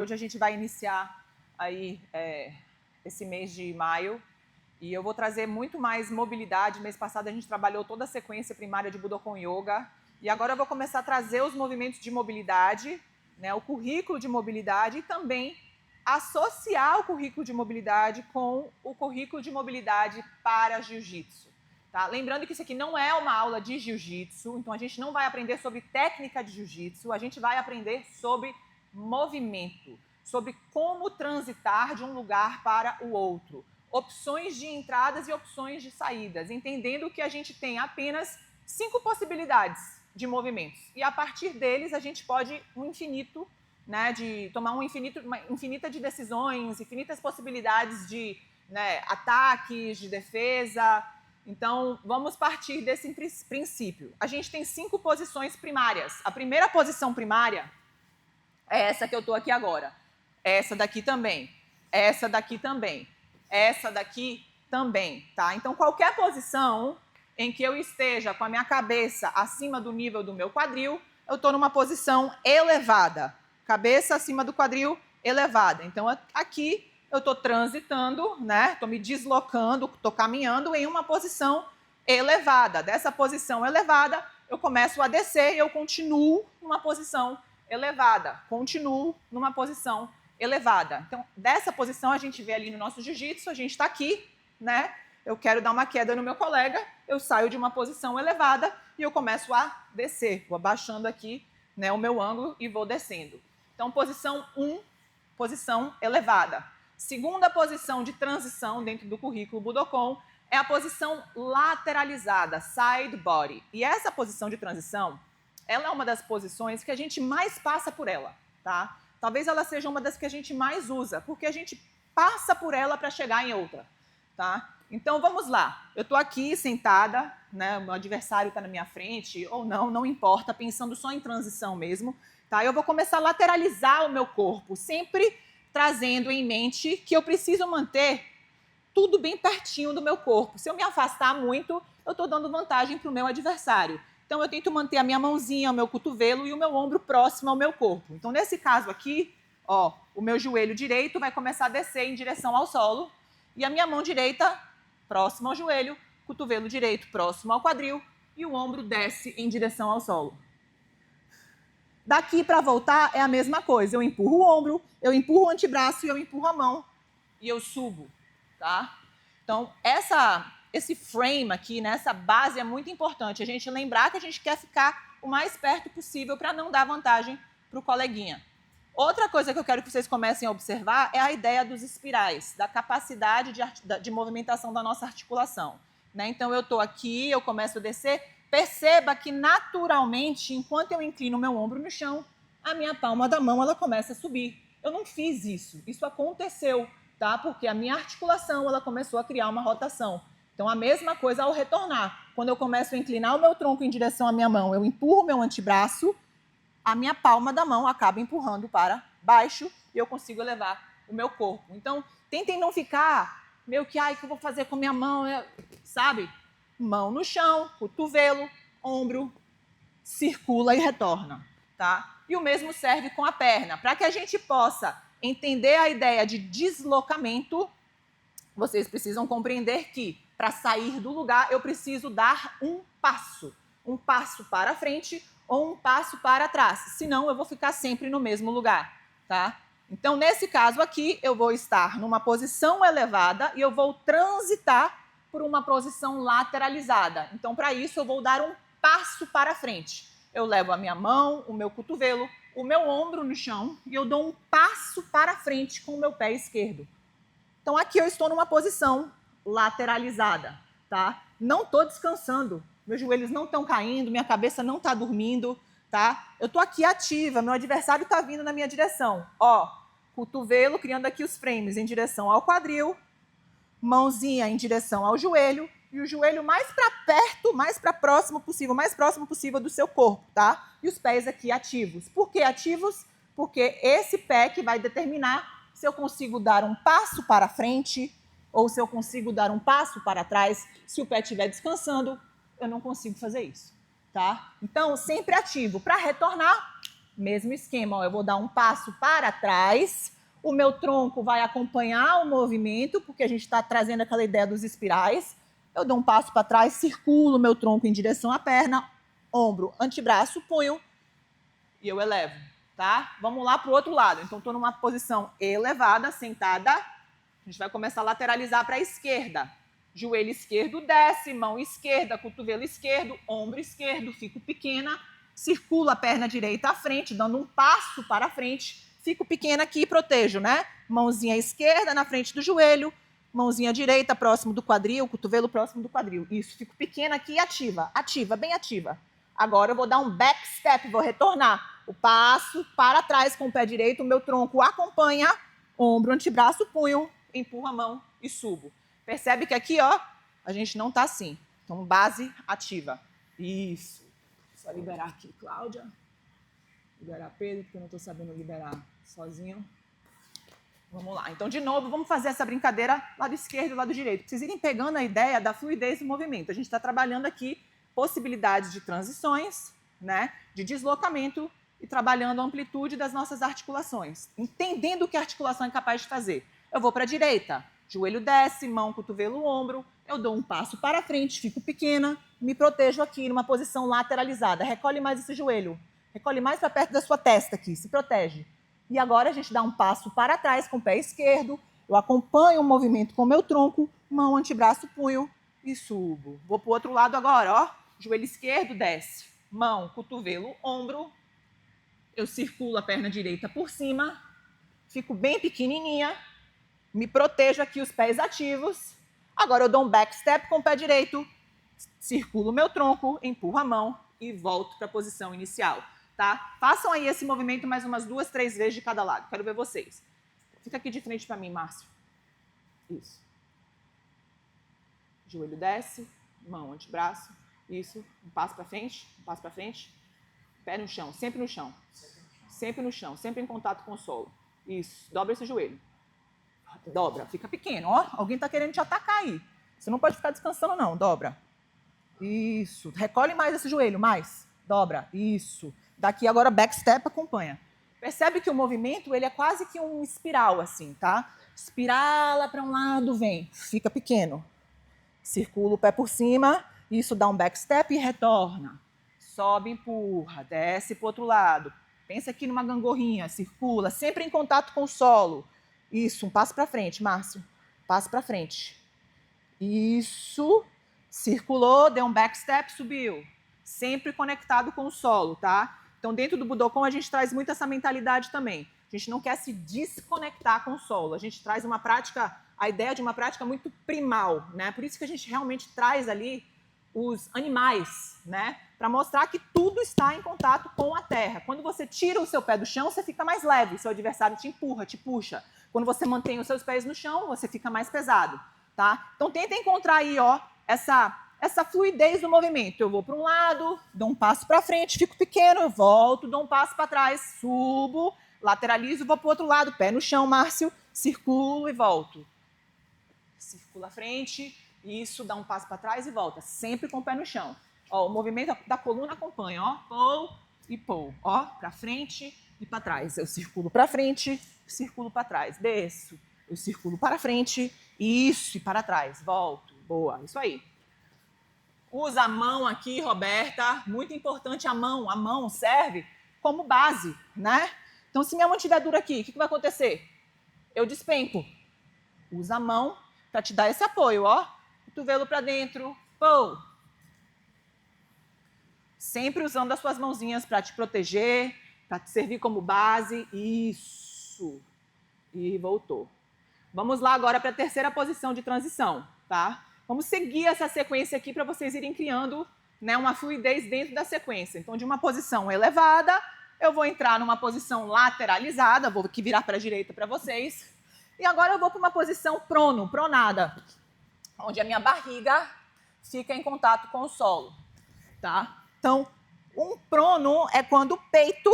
Hoje a gente vai iniciar aí esse mês de maio e eu vou trazer muito mais mobilidade. Mês passado a gente trabalhou toda a sequência primária de Budokon Yoga e agora eu vou começar a trazer os movimentos de mobilidade, né, o currículo de mobilidade e também associar o currículo de mobilidade com o currículo de mobilidade para jiu-jitsu. Tá? Lembrando que isso aqui não é uma aula de jiu-jitsu, então a gente não vai aprender sobre técnica de jiu-jitsu, a gente vai aprender sobre movimento, sobre como transitar de um lugar para o outro, opções de entradas e opções de saídas, entendendo que a gente tem apenas 5 possibilidades de movimentos e a partir deles a gente pode um infinito, né, de tomar uma infinita de decisões, infinitas possibilidades de, né, ataques, de defesa. Então, vamos partir desse princípio. A gente tem 5 posições primárias. A primeira posição primária é essa que eu estou aqui agora. Essa daqui também. Essa daqui também. Essa daqui também, tá? Então, qualquer posição em que eu esteja com a minha cabeça acima do nível do meu quadril, eu estou numa posição elevada. Cabeça acima do quadril, elevada. Então, aqui eu estou transitando, né? Estou me deslocando, estou caminhando em uma posição elevada. Dessa posição elevada, eu começo a descer e eu continuo numa posição elevada. Continuo numa posição elevada. Então, dessa posição a gente vê ali no nosso jiu-jitsu, a gente está aqui, né? Eu quero dar uma queda no meu colega, eu saio de uma posição elevada e eu começo a descer. Vou abaixando aqui, né, o meu ângulo e vou descendo. Então, posição 1, posição elevada. Segunda posição de transição dentro do currículo Budokon é a posição lateralizada, side body. E essa posição de transição, ela é uma das posições que a gente mais passa por ela, tá? Talvez ela seja uma das que a gente mais usa, porque a gente passa por ela para chegar em outra, tá? Então, vamos lá. Eu estou aqui sentada, né? O meu adversário está na minha frente, ou não, não importa, pensando só em transição mesmo, tá? Eu vou começar a lateralizar o meu corpo, sempre trazendo em mente que eu preciso manter tudo bem pertinho do meu corpo. Se eu me afastar muito, eu estou dando vantagem para o meu adversário. Então, eu tento manter a minha mãozinha, o meu cotovelo e o meu ombro próximo ao meu corpo. Então, nesse caso aqui, ó, o meu joelho direito vai começar a descer em direção ao solo e a minha mão direita próxima ao joelho, cotovelo direito próximo ao quadril e o ombro desce em direção ao solo. Daqui para voltar é a mesma coisa. Eu empurro o ombro, eu empurro o antebraço e eu empurro a mão e eu subo, tá? Então, esse frame aqui, né, essa base é muito importante. A gente lembrar que a gente quer ficar o mais perto possível para não dar vantagem para o coleguinha. Outra coisa que eu quero que vocês comecem a observar é a ideia dos espirais, da capacidade de movimentação da nossa articulação, né? Então, eu estou aqui, eu começo a descer. Perceba que, naturalmente, enquanto eu inclino o meu ombro no chão, a minha palma da mão ela começa a subir. Eu não fiz isso. Isso aconteceu, tá? Porque a minha articulação ela começou a criar uma rotação. Então, a mesma coisa ao retornar. Quando eu começo a inclinar o meu tronco em direção à minha mão, eu empurro o meu antebraço, a minha palma da mão acaba empurrando para baixo e eu consigo elevar o meu corpo. Então, tentem não ficar meio que, ai, o que eu vou fazer com a minha mão? Sabe? Mão no chão, cotovelo, ombro, circula e retorna, tá? E o mesmo serve com a perna. Para que a gente possa entender a ideia de deslocamento, vocês precisam compreender que, para sair do lugar, eu preciso dar um passo para frente ou um passo para trás, senão eu vou ficar sempre no mesmo lugar, tá? Então, nesse caso aqui, eu vou estar numa posição elevada e eu vou transitar por uma posição lateralizada. Então, para isso, eu vou dar um passo para frente. Eu levo a minha mão, o meu cotovelo, o meu ombro no chão e eu dou um passo para frente com o meu pé esquerdo. Então, aqui eu estou numa posição lateralizada, tá? Não estou descansando. Meus joelhos não estão caindo, minha cabeça não está dormindo, tá? Eu estou aqui ativa, meu adversário está vindo na minha direção. Ó, cotovelo criando aqui os frames em direção ao quadril, mãozinha em direção ao joelho e o joelho mais para perto, mais para próximo possível, mais próximo possível do seu corpo, tá? E os pés aqui ativos. Por que ativos? Porque esse pé que vai determinar se eu consigo dar um passo para frente ou se eu consigo dar um passo para trás. Se o pé estiver descansando, eu não consigo fazer isso, tá? Então, sempre ativo. Para retornar, mesmo esquema, ó, eu vou dar um passo para trás, o meu tronco vai acompanhar o movimento, porque a gente está trazendo aquela ideia dos espirais. Eu dou um passo para trás, circulo o meu tronco em direção à perna, ombro, antebraço, punho, e eu elevo, tá? Vamos lá para o outro lado. Então, estou numa posição elevada, sentada. A gente vai começar a lateralizar para a esquerda. Joelho esquerdo desce, mão esquerda, cotovelo esquerdo, ombro esquerdo, fico pequena, circulo a perna direita à frente, dando um passo para frente, fico pequena aqui e protejo, né? Mãozinha esquerda na frente do joelho, mãozinha direita próximo do quadril, cotovelo próximo do quadril. Isso, fico pequena aqui e ativa, ativa, bem ativa. Agora eu vou dar um back step, vou retornar. O passo para trás com o pé direito, o meu tronco acompanha, ombro, antebraço, punho, empurro a mão e subo. Percebe que aqui, ó, a gente não tá assim. Então, base ativa. Isso. Só liberar aqui, Cláudia. Liberar Pedro, porque eu não tô sabendo liberar sozinho. Vamos lá. Então, de novo, vamos fazer essa brincadeira lado esquerdo e lado direito. Pra vocês irem pegando a ideia da fluidez do movimento. A gente está trabalhando aqui possibilidades de transições, né, de deslocamento e trabalhando a amplitude das nossas articulações. Entendendo o que a articulação é capaz de fazer. Eu vou para a direita. Joelho desce, mão, cotovelo, ombro. Eu dou um passo para frente, fico pequena, me protejo aqui numa posição lateralizada. Recolhe mais esse joelho. Recolhe mais para perto da sua testa aqui, se protege. E agora a gente dá um passo para trás com o pé esquerdo. Eu acompanho o movimento com o meu tronco, mão, antebraço, punho e subo. Vou para o outro lado agora, ó. Joelho esquerdo desce, mão, cotovelo, ombro. Eu circulo a perna direita por cima, fico bem pequenininha. Me protejo aqui os pés ativos. Agora eu dou um back step com o pé direito, circulo o meu tronco, empurro a mão e volto para a posição inicial, tá? Façam aí esse movimento mais umas 2, 3 vezes de cada lado. Quero ver vocês. Fica aqui de frente para mim, Márcio. Isso. Joelho desce, mão, antebraço. Isso. Um passo para frente, um passo para frente. Pé no chão, sempre no chão. Sempre no chão, sempre em contato com o solo. Isso. Dobra esse joelho. Dobra, fica pequeno, ó. Alguém está querendo te atacar aí. Você não pode ficar descansando, não. Dobra. Isso. Recolhe mais esse joelho, mais. Dobra. Isso. Daqui agora back step, acompanha. Percebe que o movimento, ele é quase que um espiral, assim, tá? Espirala para um lado, vem. Fica pequeno. Circula o pé por cima. Isso dá um back step e retorna. Sobe, empurra. Desce para o outro lado. Pensa aqui numa gangorrinha. Circula, sempre em contato com o solo. Isso, um passo para frente, Márcio. Passo para frente. Isso. Circulou, deu um back step, subiu. Sempre conectado com o solo, tá? Então, dentro do Budokon, a gente traz muito essa mentalidade também. A gente não quer se desconectar com o solo. A gente traz uma prática, a ideia de uma prática muito primal, né? Por isso que a gente realmente traz ali os animais, né? Para mostrar que tudo está em contato com a terra. Quando você tira o seu pé do chão, você fica mais leve. Seu adversário te empurra, te puxa. Quando você mantém os seus pés no chão, você fica mais pesado, tá? Então, tenta encontrar aí, ó, essa fluidez do movimento. Eu vou para um lado, dou um passo para frente, fico pequeno, eu volto, dou um passo para trás, subo, lateralizo, vou para o outro lado, pé no chão, Márcio, circulo e volto. Circula à frente, isso, dá um passo para trás e volta, sempre com o pé no chão. Ó, o movimento da coluna acompanha, ó, pull e pull, ó, para frente e para trás. Eu circulo para frente, circulo para trás, desço, eu circulo para frente, isso, e para trás, volto, boa, isso aí. Usa a mão aqui, Roberta, muito importante a mão serve como base, né? Então, se minha mão estiver dura aqui, o que vai acontecer? Eu despenco. Usa a mão para te dar esse apoio, ó. Cotovelo para dentro, pull. Sempre usando as suas mãozinhas para te proteger, para te servir como base. Isso. E voltou. Vamos lá agora para a terceira posição de transição, tá? Vamos seguir essa sequência aqui para vocês irem criando, né, uma fluidez dentro da sequência. Então, de uma posição elevada, eu vou entrar numa posição lateralizada, vou aqui virar para a direita para vocês. E agora eu vou para uma posição pronada, onde a minha barriga fica em contato com o solo, tá? Então, um prono é quando o peito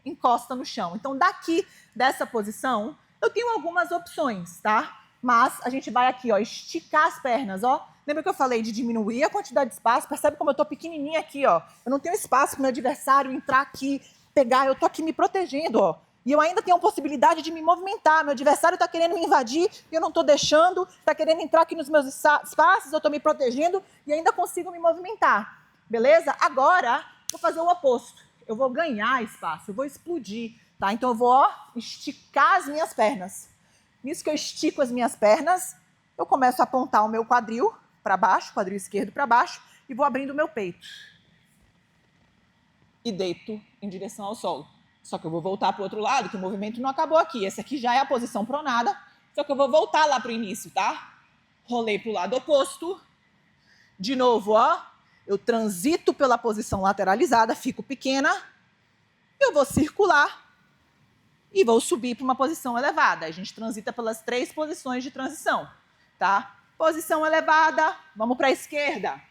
encosta no chão. Então, daqui dessa posição, eu tenho algumas opções, tá? Mas a gente vai aqui, ó, esticar as pernas, ó. Lembra que eu falei de diminuir a quantidade de espaço? Percebe como eu tô pequenininha aqui, ó. Eu não tenho espaço para o meu adversário entrar aqui pegar, eu tô aqui me protegendo, ó. E eu ainda tenho a possibilidade de me movimentar. Meu adversário está querendo me invadir e eu não estou deixando, está querendo entrar aqui nos meus espaços, eu estou me protegendo e ainda consigo me movimentar. Beleza? Agora, vou fazer o oposto. Eu vou ganhar espaço, eu vou explodir, tá? Então eu vou, ó, esticar as minhas pernas. Nisso que eu estico as minhas pernas, eu começo a apontar o meu quadril para baixo, quadril esquerdo para baixo, e vou abrindo o meu peito. E deito em direção ao solo. Só que eu vou voltar para o outro lado, que o movimento não acabou aqui. Essa aqui já é a posição pronada, só que eu vou voltar lá para o início, tá? Rolei para o lado oposto. De novo, ó. Eu transito pela posição lateralizada, fico pequena. Eu vou circular e vou subir para uma posição elevada. A gente transita pelas 3 posições de transição, tá? Posição elevada, vamos para a esquerda.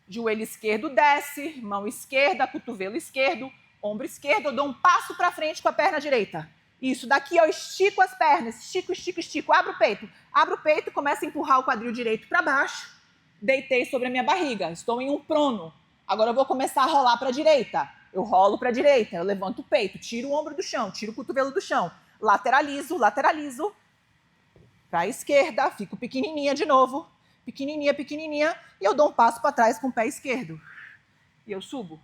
Joelho esquerdo desce, mão esquerda, cotovelo esquerdo, ombro esquerdo, eu dou um passo para frente com a perna direita. Isso, daqui eu estico as pernas, estico, abro o peito, começo a empurrar o quadril direito para baixo, deitei sobre a minha barriga, estou em um prono. Agora eu vou começar a rolar para a direita. Eu rolo para a direita, eu levanto o peito, tiro o ombro do chão, tiro o cotovelo do chão, lateralizo, para a esquerda, fico pequenininha de novo, pequenininha, e eu dou um passo para trás com o pé esquerdo. E eu subo.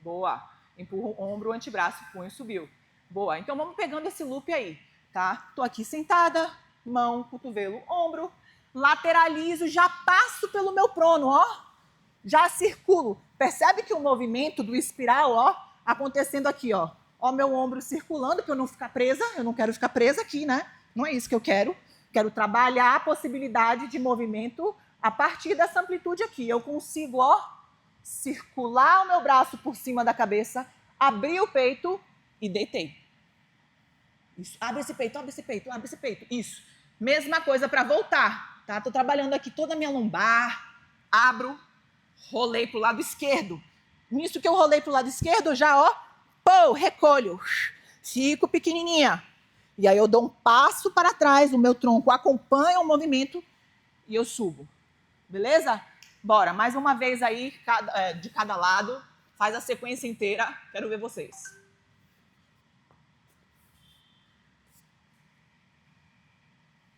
Boa. Empurro o ombro, o antebraço, punho, subiu. Boa. Então vamos pegando esse loop aí, tá? Tô aqui sentada, mão, cotovelo, ombro, lateralizo, já passo pelo meu prono, ó. Já circulo. Percebe que o movimento do espiral, ó, acontecendo aqui, ó. Ó, meu ombro circulando para eu não ficar presa. Eu não quero ficar presa aqui, né? Não é isso que eu quero. Quero trabalhar a possibilidade de movimento a partir dessa amplitude aqui. Eu consigo, ó, circular o meu braço por cima da cabeça, abrir o peito e deitei. Isso. Abre esse peito. Isso. Mesma coisa para voltar, tá? Tô trabalhando aqui toda a minha lombar, abro, rolei pro lado esquerdo. Nisso que eu rolei pro lado esquerdo, eu já, ó, recolho. Fico pequenininha. E aí eu dou um passo para trás, o meu tronco acompanha o movimento e eu subo. Beleza? Bora, mais uma vez aí, de cada lado. Faz a sequência inteira. Quero ver vocês.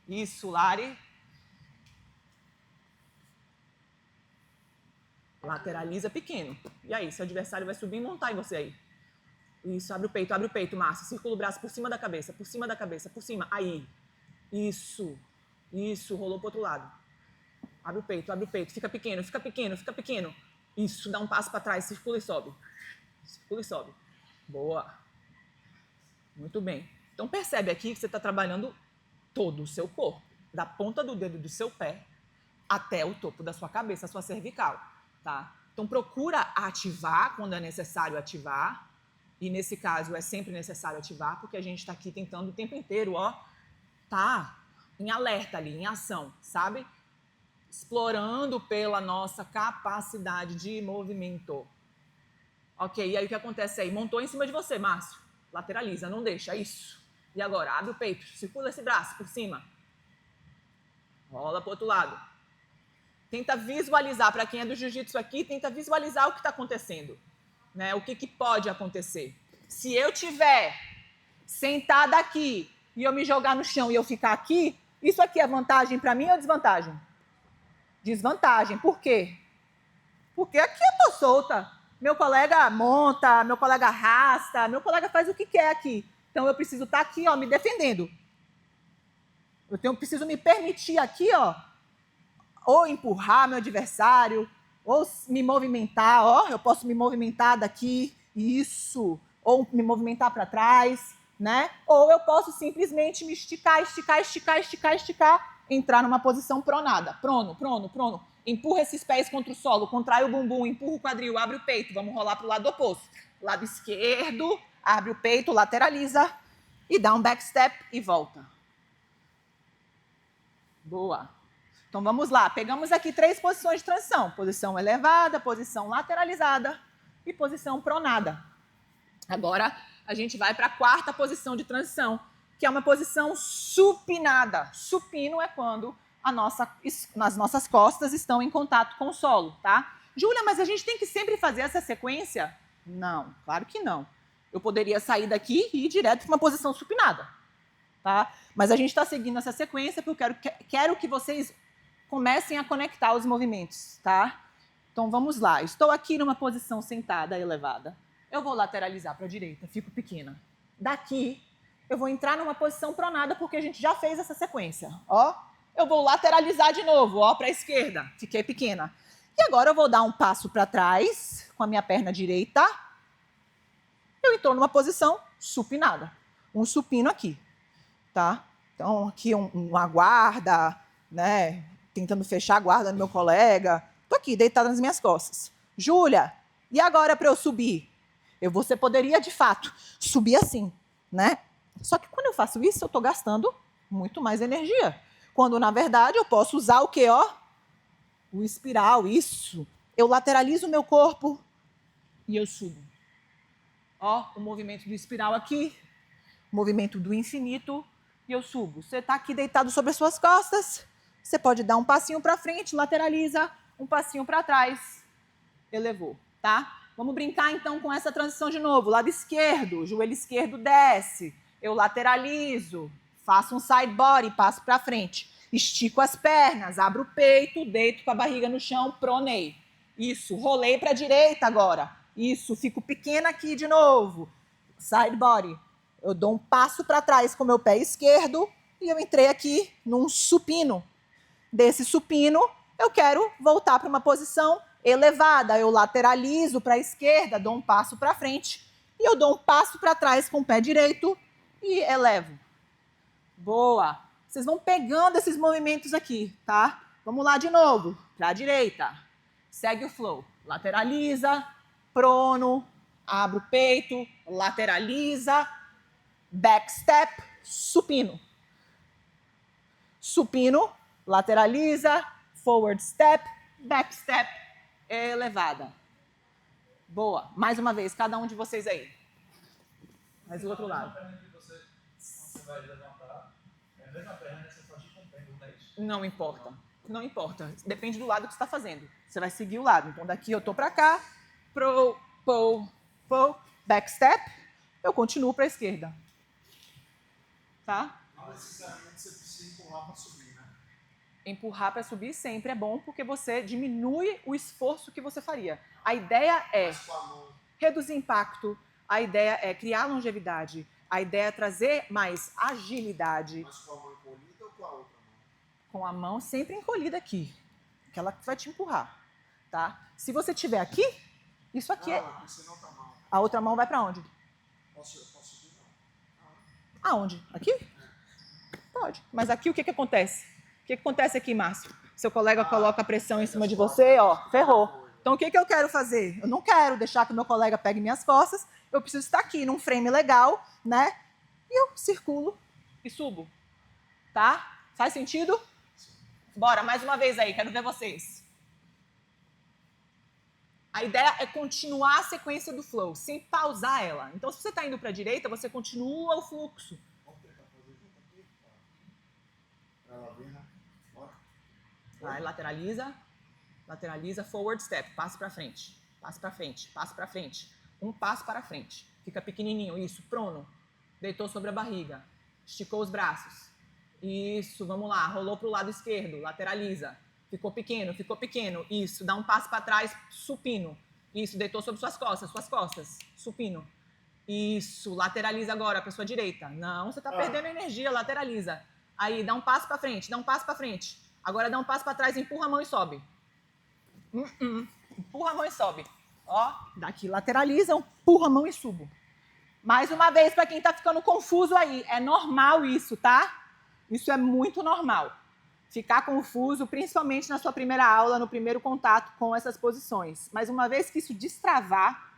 Isso, Lari. Lateraliza pequeno. E aí, seu adversário vai subir e montar em você aí. Isso, abre o peito, Márcia. Circula o braço por cima da cabeça, por cima. Aí. Isso, rolou pro outro lado. Abre o peito, fica pequeno. Isso, dá um passo para trás, circula e sobe. Boa. Muito bem. Então percebe aqui que você está trabalhando todo o seu corpo, da ponta do dedo do seu pé até o topo da sua cabeça, a sua cervical, tá? Então procura ativar quando é necessário ativar, e nesse caso é sempre necessário ativar, porque a gente está aqui tentando o tempo inteiro, ó, tá em alerta ali, em ação, sabe? Explorando pela nossa capacidade de movimento. Ok, e aí o que acontece aí? Montou em cima de você, Márcio. Lateraliza, não deixa, isso. E agora, abre o peito, circula esse braço por cima. Rola pro outro lado. Tenta visualizar, para quem é do jiu-jitsu aqui, tenta visualizar o que está acontecendo. Né? O que pode acontecer. Se eu tiver sentada aqui e eu me jogar no chão e eu ficar aqui, isso aqui é vantagem para mim ou desvantagem? Desvantagem. Por quê? Porque aqui eu tô solta. Meu colega monta, meu colega arrasta, meu colega faz o que quer aqui. Então eu preciso estar aqui, ó, me defendendo. Preciso me permitir aqui, ó, ou empurrar meu adversário, ou me movimentar, ó, eu posso me movimentar daqui, isso, ou me movimentar para trás, né? Ou eu posso simplesmente me esticar, entrar numa posição pronada. Prono. Empurra esses pés contra o solo, contrai o bumbum, empurra o quadril, abre o peito. Vamos rolar para o lado oposto. Lado esquerdo, abre o peito, lateraliza e dá um backstep e volta. Boa. Então vamos lá. Pegamos aqui 3 posições de transição. Posição elevada, posição lateralizada e posição pronada. Agora a gente vai para a 4ª posição de transição, que é uma posição supinada. Supino é quando as nossas costas estão em contato com o solo, tá? Júlia, mas a gente tem que sempre fazer essa sequência? Não, claro que não. Eu poderia sair daqui e ir direto para uma posição supinada, tá? Mas a gente está seguindo essa sequência porque eu quero que vocês comecem a conectar os movimentos, tá? Então vamos lá. Estou aqui numa posição sentada elevada. Eu vou lateralizar para a direita, fico pequena. Daqui, eu vou entrar numa posição pronada porque a gente já fez essa sequência. Ó, eu vou lateralizar de novo, ó, para a esquerda, fiquei pequena. E agora eu vou dar um passo para trás com a minha perna direita. Eu estou numa posição supinada. Um supino aqui, tá? Então, aqui uma guarda, né? Tentando fechar a guarda do meu colega. Tô aqui, deitada nas minhas costas. Júlia, e agora para eu subir? Você poderia, de fato, subir assim, né? Só que quando eu faço isso, eu estou gastando muito mais energia. Quando, na verdade, eu posso usar o quê, ó? O espiral, isso. Eu lateralizo o meu corpo e eu subo. Ó, o movimento do espiral aqui, o movimento do infinito e eu subo. Você está aqui deitado sobre as suas costas, você pode dar um passinho para frente, lateraliza, um passinho para trás, elevou, tá? Vamos brincar então com essa transição de novo. Lado esquerdo, joelho esquerdo desce, eu lateralizo, faço um side body, passo para frente, estico as pernas, abro o peito, deito com a barriga no chão, pronei. Isso, rolei para a direita agora. Isso, fico pequena aqui de novo. Side body. Eu dou um passo para trás com o meu pé esquerdo e eu entrei aqui num supino. Desse supino, eu quero voltar para uma posição elevada. Eu lateralizo para a esquerda, dou um passo para frente e eu dou um passo para trás com o pé direito e elevo. Boa! Vocês vão pegando esses movimentos aqui, tá? Vamos lá de novo. Para a direita. Segue o flow. Lateraliza, prono, abre o peito, lateraliza, back step, supino. Supino, lateraliza, forward step, back step, elevada. Boa. Mais uma vez, cada um de vocês aí. Mais do outro lado. Você vai levantar, é a mesma perna que você faz com o pé, não é isso? Não importa. Não importa. Depende do lado que você está fazendo. Você vai seguir o lado. Então, daqui eu tô para cá, pro, back step, eu continuo para a esquerda. Tá? Não necessariamente você precisa empurrar para subir, né? Empurrar para subir sempre é bom porque você diminui o esforço que você faria. A ideia é reduzir impacto, a ideia é criar longevidade, a ideia é trazer mais agilidade. Mas com a mão encolhida ou com a outra mão? Com a mão sempre encolhida aqui, aquela que vai te empurrar, tá? Se você tiver aqui, isso aqui é... Não, você não tá mal. A outra mão vai para onde? Posso subir, não? Aonde? Aqui? Pode. Mas aqui o que acontece? O que acontece aqui, Márcio? Seu colega coloca a pressão em cima de você, ó, ferrou. Então o que eu quero fazer? Eu não quero deixar que o meu colega pegue minhas costas, eu preciso estar aqui num frame legal, né? E eu circulo e subo, tá? Faz sentido? Bora, mais uma vez aí, quero ver vocês. A ideia é continuar a sequência do flow, sem pausar ela. Então, se você está indo para a direita, você continua o fluxo. Vamos tentar fazer junto aqui? Para ela ver, né? Bora. Vai, lateraliza, forward step, passo para frente, passo para frente, passo para frente. Um passo para frente. Fica pequenininho, isso, prono. Deitou sobre a barriga, esticou os braços. Isso, vamos lá, rolou para o lado esquerdo, lateraliza. Ficou pequeno, isso, dá um passo para trás, supino. Isso, deitou sobre suas costas, supino. Isso, lateraliza agora para sua direita. Não, você está perdendo energia, lateraliza. Aí, dá um passo para frente, Agora dá um passo para trás, empurra a mão e sobe. Empurra a mão e sobe. Ó, daqui lateraliza, empurra a mão e subo. Mais uma vez, para quem está ficando confuso aí, é normal isso, tá? Isso é muito normal. Ficar confuso, principalmente na sua primeira aula, no primeiro contato com essas posições. Mas uma vez que isso destravar,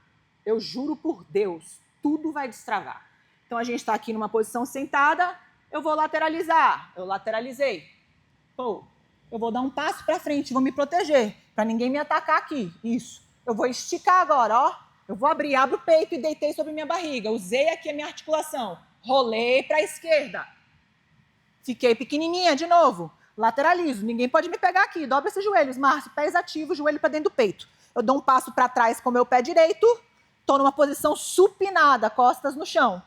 eu juro por Deus, tudo vai destravar. Então, a gente está aqui numa posição sentada, eu vou lateralizar. Eu lateralizei. Pô, eu vou dar um passo para frente, vou me proteger, para ninguém me atacar aqui. Isso. Eu vou esticar agora, ó. Eu vou abro o peito e deitei sobre minha barriga. Usei aqui a minha articulação. Rolei para a esquerda. Fiquei pequenininha de novo. Lateralizo. Ninguém pode me pegar aqui. Dobra esses joelhos, Márcio. Pés ativos, joelho para dentro do peito. Eu dou um passo para trás com o meu pé direito Estou numa posição supinada, costas no chão.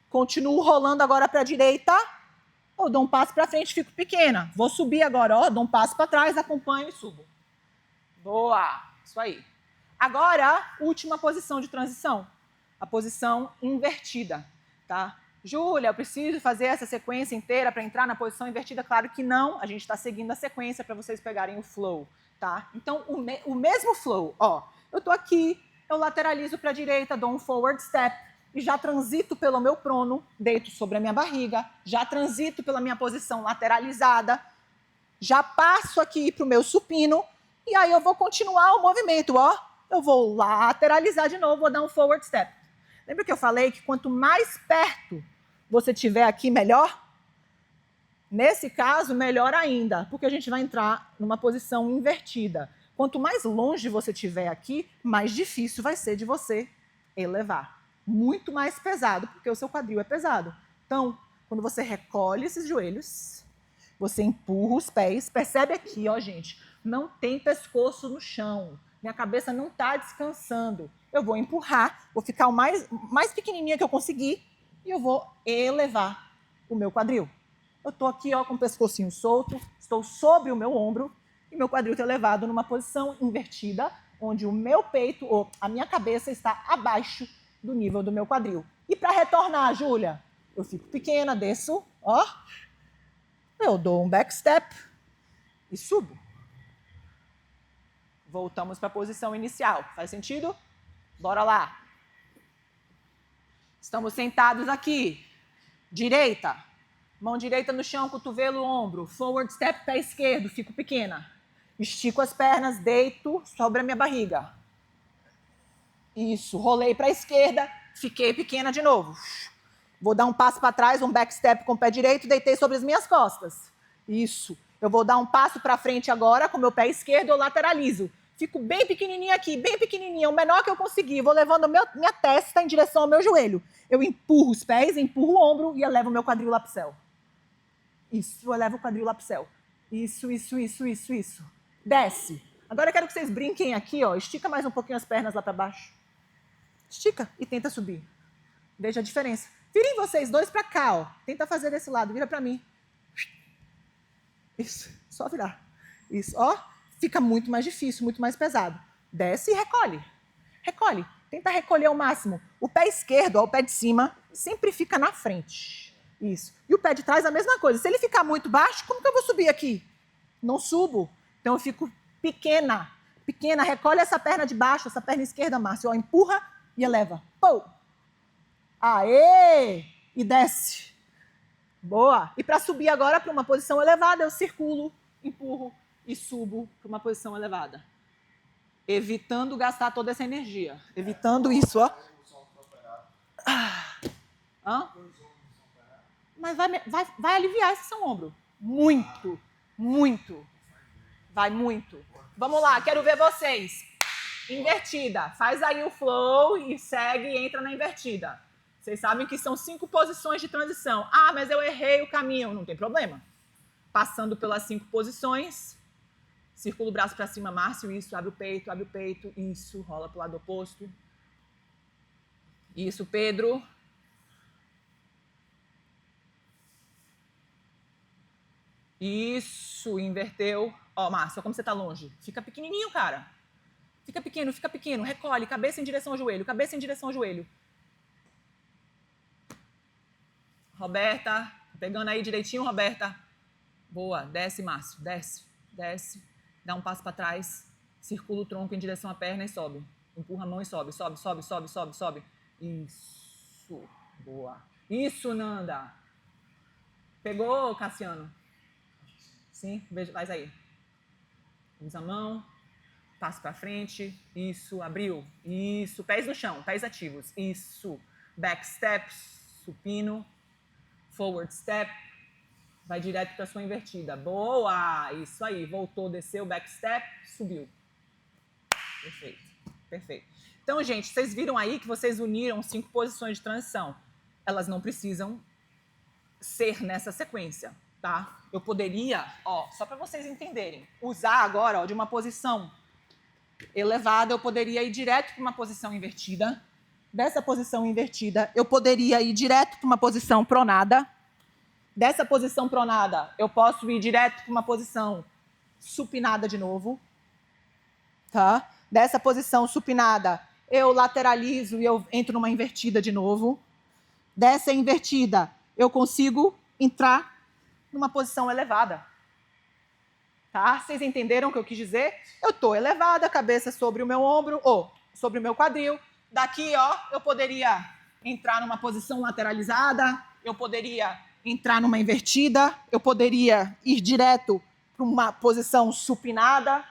Continuo rolando agora para a direita. Eu dou um passo para frente, fico pequena. Vou subir agora, ó, dou um passo para trás, acompanho e subo. Boa, isso aí. Agora, última posição de transição, a posição invertida, tá? Júlia, eu preciso fazer essa sequência inteira para entrar na posição invertida? Claro que não, a gente está seguindo a sequência para vocês pegarem o flow, tá? Então, o mesmo flow, ó, eu tô aqui, eu lateralizo para a direita, dou um forward step, e já transito pelo meu prono, deito sobre a minha barriga, já transito pela minha posição lateralizada, já passo aqui para o meu supino, e aí eu vou continuar o movimento, ó. Eu vou lateralizar de novo, vou dar um forward step. Lembra que eu falei que quanto mais perto você tiver aqui, melhor? Nesse caso, melhor ainda, porque a gente vai entrar numa posição invertida. Quanto mais longe você tiver aqui, mais difícil vai ser de você elevar. Muito mais pesado, porque o seu quadril é pesado. Então, quando você recolhe esses joelhos, você empurra os pés, percebe aqui, ó, gente, não tem pescoço no chão, minha cabeça não está descansando. Eu vou empurrar, vou ficar o mais pequenininha que eu conseguir e eu vou elevar o meu quadril. Eu estou aqui, ó, com o pescocinho solto, estou sobre o meu ombro e meu quadril está elevado numa posição invertida, onde o meu peito, ou a minha cabeça está abaixo do nível do meu quadril. E para retornar, Júlia, eu fico pequena, desço, ó, eu dou um back step e subo. Voltamos para a posição inicial. Faz sentido? Bora lá. Estamos sentados aqui. Direita. Mão direita no chão, cotovelo, ombro. Forward step, pé esquerdo. Fico pequena. Estico as pernas, deito sobre a minha barriga. Isso. Rolei para a esquerda. Fiquei pequena de novo. Vou dar um passo para trás, um back step com o pé direito. Deitei sobre as minhas costas. Isso. Eu vou dar um passo para frente agora com o meu pé esquerdo, eu lateralizo. Fico bem pequenininha aqui, bem pequenininha, o menor que eu conseguir. Vou levando minha testa em direção ao meu joelho. Eu empurro os pés, empurro o ombro e elevo o meu quadril lá pro céu. Isso, eu elevo o quadril lá pro céu. Isso. Desce. Agora eu quero que vocês brinquem aqui, ó. Estica mais um pouquinho as pernas lá para baixo. Estica e tenta subir. Veja a diferença. Virem vocês dois para cá, ó. Tenta fazer desse lado, vira para mim. Isso, só virar. Isso, ó, fica muito mais difícil, muito mais pesado. Desce e recolhe. Recolhe. Tenta recolher ao máximo. O pé esquerdo, ó, o pé de cima, sempre fica na frente. Isso. E o pé de trás, a mesma coisa. Se ele ficar muito baixo, como que eu vou subir aqui? Não subo. Então eu fico pequena. Pequena. Recolhe essa perna de baixo, essa perna esquerda, Márcio. Ó, empurra e eleva. Pou! Aê! E desce. Boa. E para subir agora para uma posição elevada, eu circulo, empurro e subo para uma posição elevada. Evitando gastar toda essa energia. Evitando isso, ó. Hã? Mas vai aliviar esse seu ombro. Muito. Vai muito. Vamos lá, quero ver vocês. Invertida. Faz aí o flow e segue e entra na invertida. Vocês sabem que são 5 posições de transição. Ah, mas eu errei o caminho. Não tem problema. Passando pelas 5 posições. Circula o braço para cima, Márcio. Isso, abre o peito. Isso, rola para o lado oposto. Isso, Pedro. Isso, inverteu. Ó, Márcio, como você tá longe. Fica pequenininho, cara. Fica pequeno. Recolhe, cabeça em direção ao joelho. Roberta, pegando aí direitinho, Roberta. Boa, desce, Márcio, desce. Dá um passo para trás, circula o tronco em direção à perna e sobe. Empurra a mão e sobe. Isso, boa. Isso, Nanda. Pegou, Cassiano? Sim, faz aí. Usa a mão, passo para frente. Isso, abriu. Isso, pés no chão, pés ativos. Isso, back step, supino. Forward step, vai direto para a sua invertida. Boa! Isso aí, voltou, desceu, back step, subiu. Perfeito. Então, gente, vocês viram aí que vocês uniram 5 posições de transição. Elas não precisam ser nessa sequência, tá? Eu poderia, ó, só para vocês entenderem, usar agora, ó, de uma posição elevada, eu poderia ir direto para uma posição invertida dessa posição invertida, eu poderia ir direto para uma posição pronada. Dessa posição pronada, eu posso ir direto para uma posição supinada de novo. Tá? Dessa posição supinada, eu lateralizo e eu entro numa invertida de novo. Dessa invertida, eu consigo entrar numa posição elevada. Tá? Vocês entenderam o que eu quis dizer? Eu estou elevada, a cabeça sobre o meu ombro, ou sobre o meu quadril. Daqui, ó, eu poderia entrar numa posição lateralizada, eu poderia entrar numa invertida, eu poderia ir direto para uma posição supinada,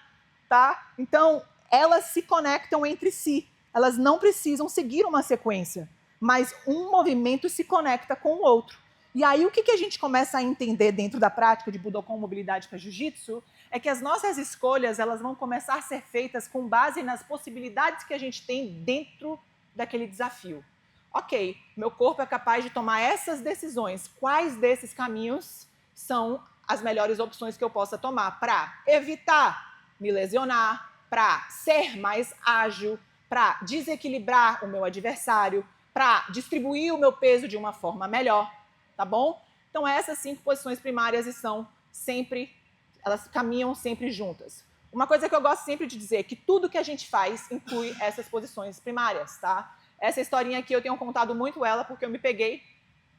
tá? Então, elas se conectam entre si. Elas não precisam seguir uma sequência, mas um movimento se conecta com o outro. E aí, o que a gente começa a entender dentro da prática de Budokan Mobilidade para Jiu-Jitsu é que as nossas escolhas elas vão começar a ser feitas com base nas possibilidades que a gente tem dentro daquele desafio. Ok, meu corpo é capaz de tomar essas decisões. Quais desses caminhos são as melhores opções que eu possa tomar para evitar me lesionar, para ser mais ágil, para desequilibrar o meu adversário, para distribuir o meu peso de uma forma melhor, tá bom? Então essas 5 posições primárias são sempre, elas caminham sempre juntas. Uma coisa que eu gosto sempre de dizer é que tudo que a gente faz inclui essas posições primárias, tá? Essa historinha aqui eu tenho contado muito ela porque eu me peguei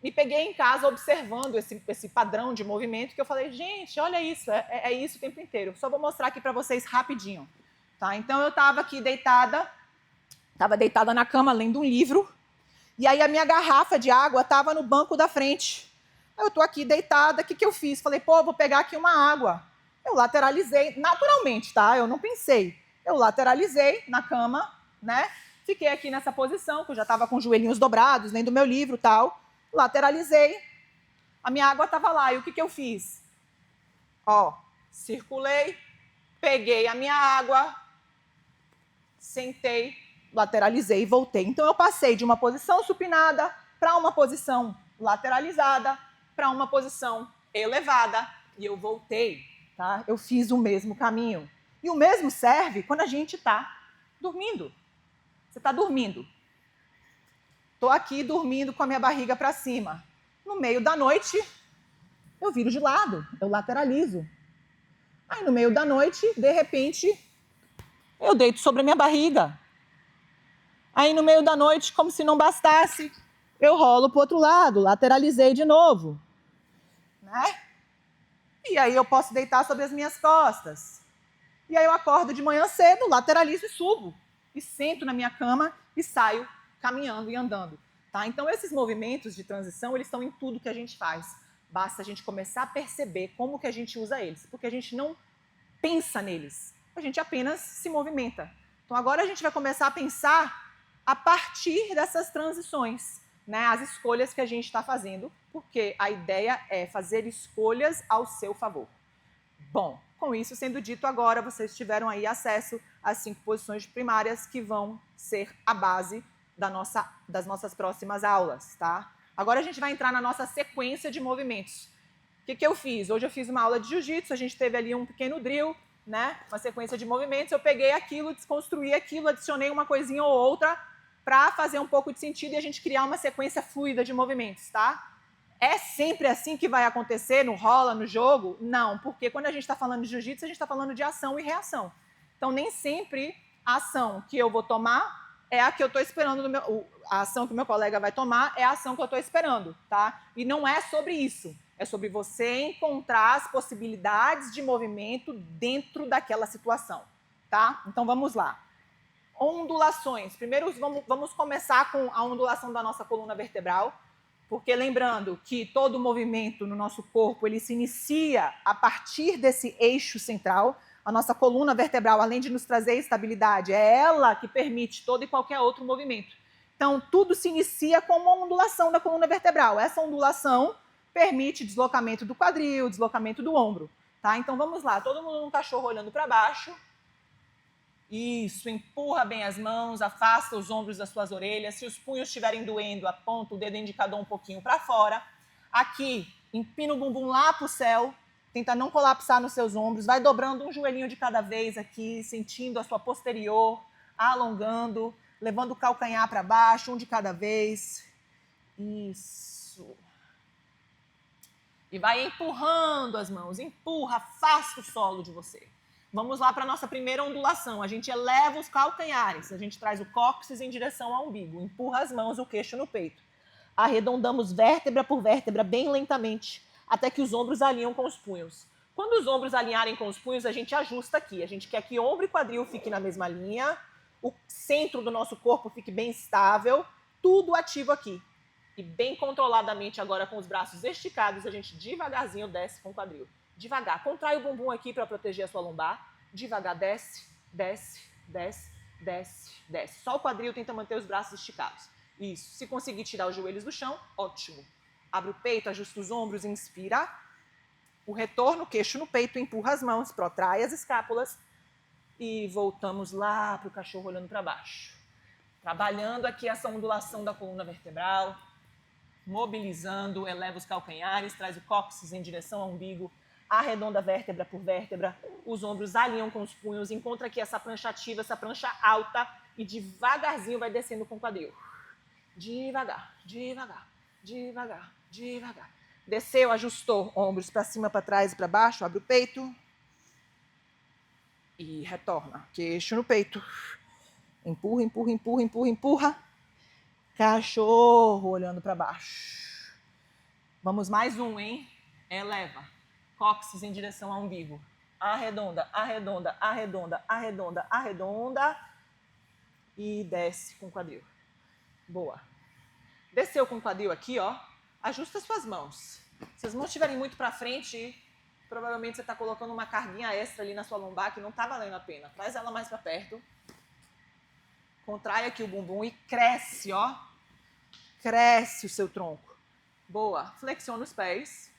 em casa observando esse padrão de movimento que eu falei, gente, olha isso, é isso o tempo inteiro. Só vou mostrar aqui para vocês rapidinho. Tá? Então eu estava aqui deitada na cama lendo um livro, e aí a minha garrafa de água estava no banco da frente. Eu estou aqui deitada, o que eu fiz? Falei, pô, vou pegar aqui uma água. Eu lateralizei, naturalmente, tá? Eu não pensei. Eu lateralizei na cama, né? Fiquei aqui nessa posição, que eu já estava com os joelhinhos dobrados, lendo meu livro e tal. Lateralizei, a minha água estava lá. E o que eu fiz? Ó, circulei, peguei a minha água, sentei, lateralizei e voltei. Então eu passei de uma posição supinada para uma posição lateralizada, para uma posição elevada e eu voltei, tá? Eu fiz o mesmo caminho. E o mesmo serve quando a gente está dormindo. Você está dormindo. Estou aqui dormindo com a minha barriga para cima. No meio da noite, eu viro de lado, eu lateralizo. Aí no meio da noite, de repente, eu deito sobre a minha barriga. Aí no meio da noite, como se não bastasse, eu rolo para o outro lado, lateralizei de novo. Né? E aí eu posso deitar sobre as minhas costas. E aí eu acordo de manhã cedo, lateralizo e subo. E sento na minha cama e saio caminhando e andando. Tá? Então esses movimentos de transição, eles estão em tudo que a gente faz. Basta a gente começar a perceber como que a gente usa eles. Porque a gente não pensa neles. A gente apenas se movimenta. Então agora a gente vai começar a pensar a partir dessas transições, né? As escolhas que a gente está fazendo, porque a ideia é fazer escolhas ao seu favor. Bom, com isso sendo dito agora, vocês tiveram aí acesso às 5 posições primárias que vão ser a base das nossas próximas aulas, tá? Agora a gente vai entrar na nossa sequência de movimentos. O que eu fiz? Hoje eu fiz uma aula de jiu-jitsu, a gente teve ali um pequeno drill, né? Uma sequência de movimentos, eu peguei aquilo, desconstruí aquilo, adicionei uma coisinha ou outra para fazer um pouco de sentido e a gente criar uma sequência fluida de movimentos, tá? É sempre assim que vai acontecer no rola, no jogo? Não, porque quando a gente está falando de jiu-jitsu, a gente está falando de ação e reação. Então, nem sempre a ação que eu vou tomar é a que eu estou esperando, a ação que o meu colega vai tomar é a ação que eu estou esperando, tá? E não é sobre isso. É sobre você encontrar as possibilidades de movimento dentro daquela situação, tá? Então, vamos lá. Ondulações. Primeiro, vamos começar com a ondulação da nossa coluna vertebral, porque lembrando que todo movimento no nosso corpo, ele se inicia a partir desse eixo central. A nossa coluna vertebral, além de nos trazer estabilidade, é ela que permite todo e qualquer outro movimento. Então, tudo se inicia com uma ondulação da coluna vertebral. Essa ondulação permite deslocamento do quadril, deslocamento do ombro. Tá? Então, vamos lá. Todo mundo num cachorro olhando para baixo. Isso, empurra bem as mãos, afasta os ombros das suas orelhas. Se os punhos estiverem doendo, aponta o dedo indicador um pouquinho para fora. Aqui, empina o bumbum lá para o céu. Tenta não colapsar nos seus ombros. Vai dobrando um joelhinho de cada vez aqui, sentindo a sua posterior, alongando. levando o calcanhar para baixo, um de cada vez. Isso. E vai empurrando as mãos, empurra, afasta o solo de você. Vamos lá para a nossa primeira ondulação. A gente eleva os calcanhares, a gente traz o cóccix em direção ao umbigo, empurra as mãos, o queixo no peito. Arredondamos vértebra por vértebra bem lentamente, até que os ombros alinham com os punhos. Quando os ombros alinharem com os punhos, a gente ajusta aqui. A gente quer que ombro e quadril fiquem na mesma linha, o centro do nosso corpo fique bem estável, tudo ativo aqui. E bem controladamente agora com os braços esticados, a gente devagarzinho desce com o quadril. Devagar. Contrai o bumbum aqui para proteger a sua lombar. Devagar, desce, desce, desce, desce, desce. Só o quadril tenta manter os braços esticados. Isso. Se conseguir tirar os joelhos do chão, ótimo. Abre o peito, ajusta os ombros, inspira. O retorno, queixo no peito, empurra as mãos, protrai as escápulas. E voltamos lá para o cachorro olhando para baixo. Trabalhando aqui essa ondulação da coluna vertebral. Mobilizando, eleva os calcanhares, traz o cóccix em direção ao umbigo, arredonda vértebra por vértebra, os ombros alinham com os punhos, encontra aqui essa prancha ativa, essa prancha alta e devagarzinho vai descendo com o quadril. Devagar, devagar, devagar, devagar. Desceu, ajustou, ombros para cima, para trás e para baixo, abre o peito e retorna, queixo no peito. Empurra, empurra, empurra, empurra, empurra. Cachorro olhando para baixo. Vamos mais um, hein? Eleva. Cóccix em direção ao umbigo. Arredonda, arredonda, arredonda, arredonda, arredonda. E desce com o quadril. Boa. Desceu com o quadril aqui, ó. Ajusta suas mãos. Se as mãos estiverem muito para frente, provavelmente você está colocando uma carguinha extra ali na sua lombar que não está valendo a pena. Traz ela mais para perto. Contrai aqui o bumbum e cresce, ó. Cresce o seu tronco. Boa. Flexiona os pés,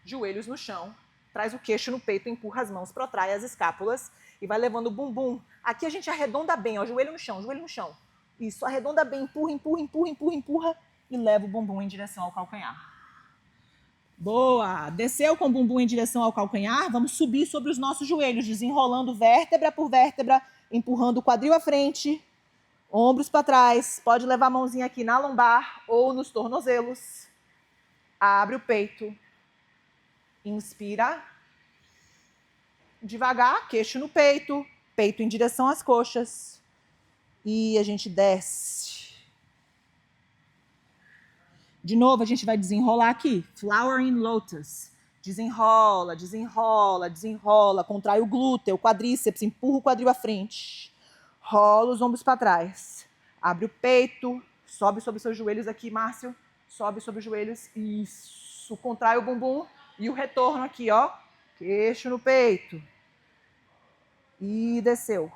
joelhos no chão, traz o queixo no peito, empurra as mãos, protrai as escápulas e vai levando o bumbum. Aqui a gente arredonda bem, ó, joelho no chão, joelho no chão. Isso, arredonda bem, empurra, empurra, empurra, empurra, empurra e leva o bumbum em direção ao calcanhar. Boa. Desceu com o bumbum em direção ao calcanhar, vamos subir sobre os nossos joelhos, desenrolando vértebra por vértebra, empurrando o quadril à frente. Ombros para trás, pode levar a mãozinha aqui na lombar ou nos tornozelos. Abre o peito. Inspira. Devagar, queixo no peito. Peito em direção às coxas. E a gente desce. De novo, a gente vai desenrolar aqui. Flowering Lotus. Desenrola, desenrola, desenrola. Contrai o glúteo, o quadríceps, empurra o quadril à frente. Rola os ombros para trás. Abre o peito. Sobe sobre os seus joelhos aqui, Márcio. Sobe sobre os joelhos. Isso. Contrai o bumbum. E o retorno aqui, ó. Queixo no peito. E desceu.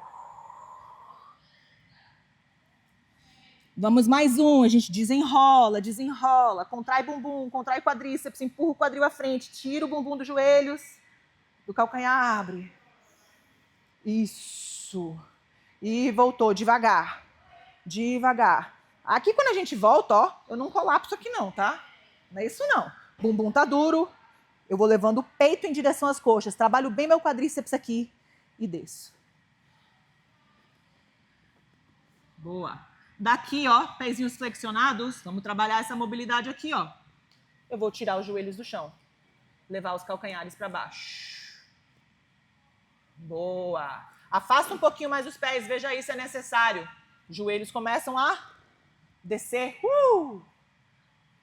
Vamos mais um. A gente desenrola, desenrola. Contrai bumbum, contrai quadríceps. Empurra o quadril à frente. Tira o bumbum dos joelhos. Do calcanhar, abre. Isso. E voltou devagar, devagar. Aqui quando a gente volta, ó, eu não colapso aqui não, tá? Não é isso não. Bumbum tá duro, eu vou levando o peito em direção às coxas, trabalho bem meu quadríceps aqui e desço. Boa. Daqui, ó, pezinhos flexionados, vamos trabalhar essa mobilidade aqui, ó. Eu vou tirar os joelhos do chão, levar os calcanhares para baixo. Boa. Afasta um pouquinho mais os pés, veja aí se é necessário. Joelhos começam a descer.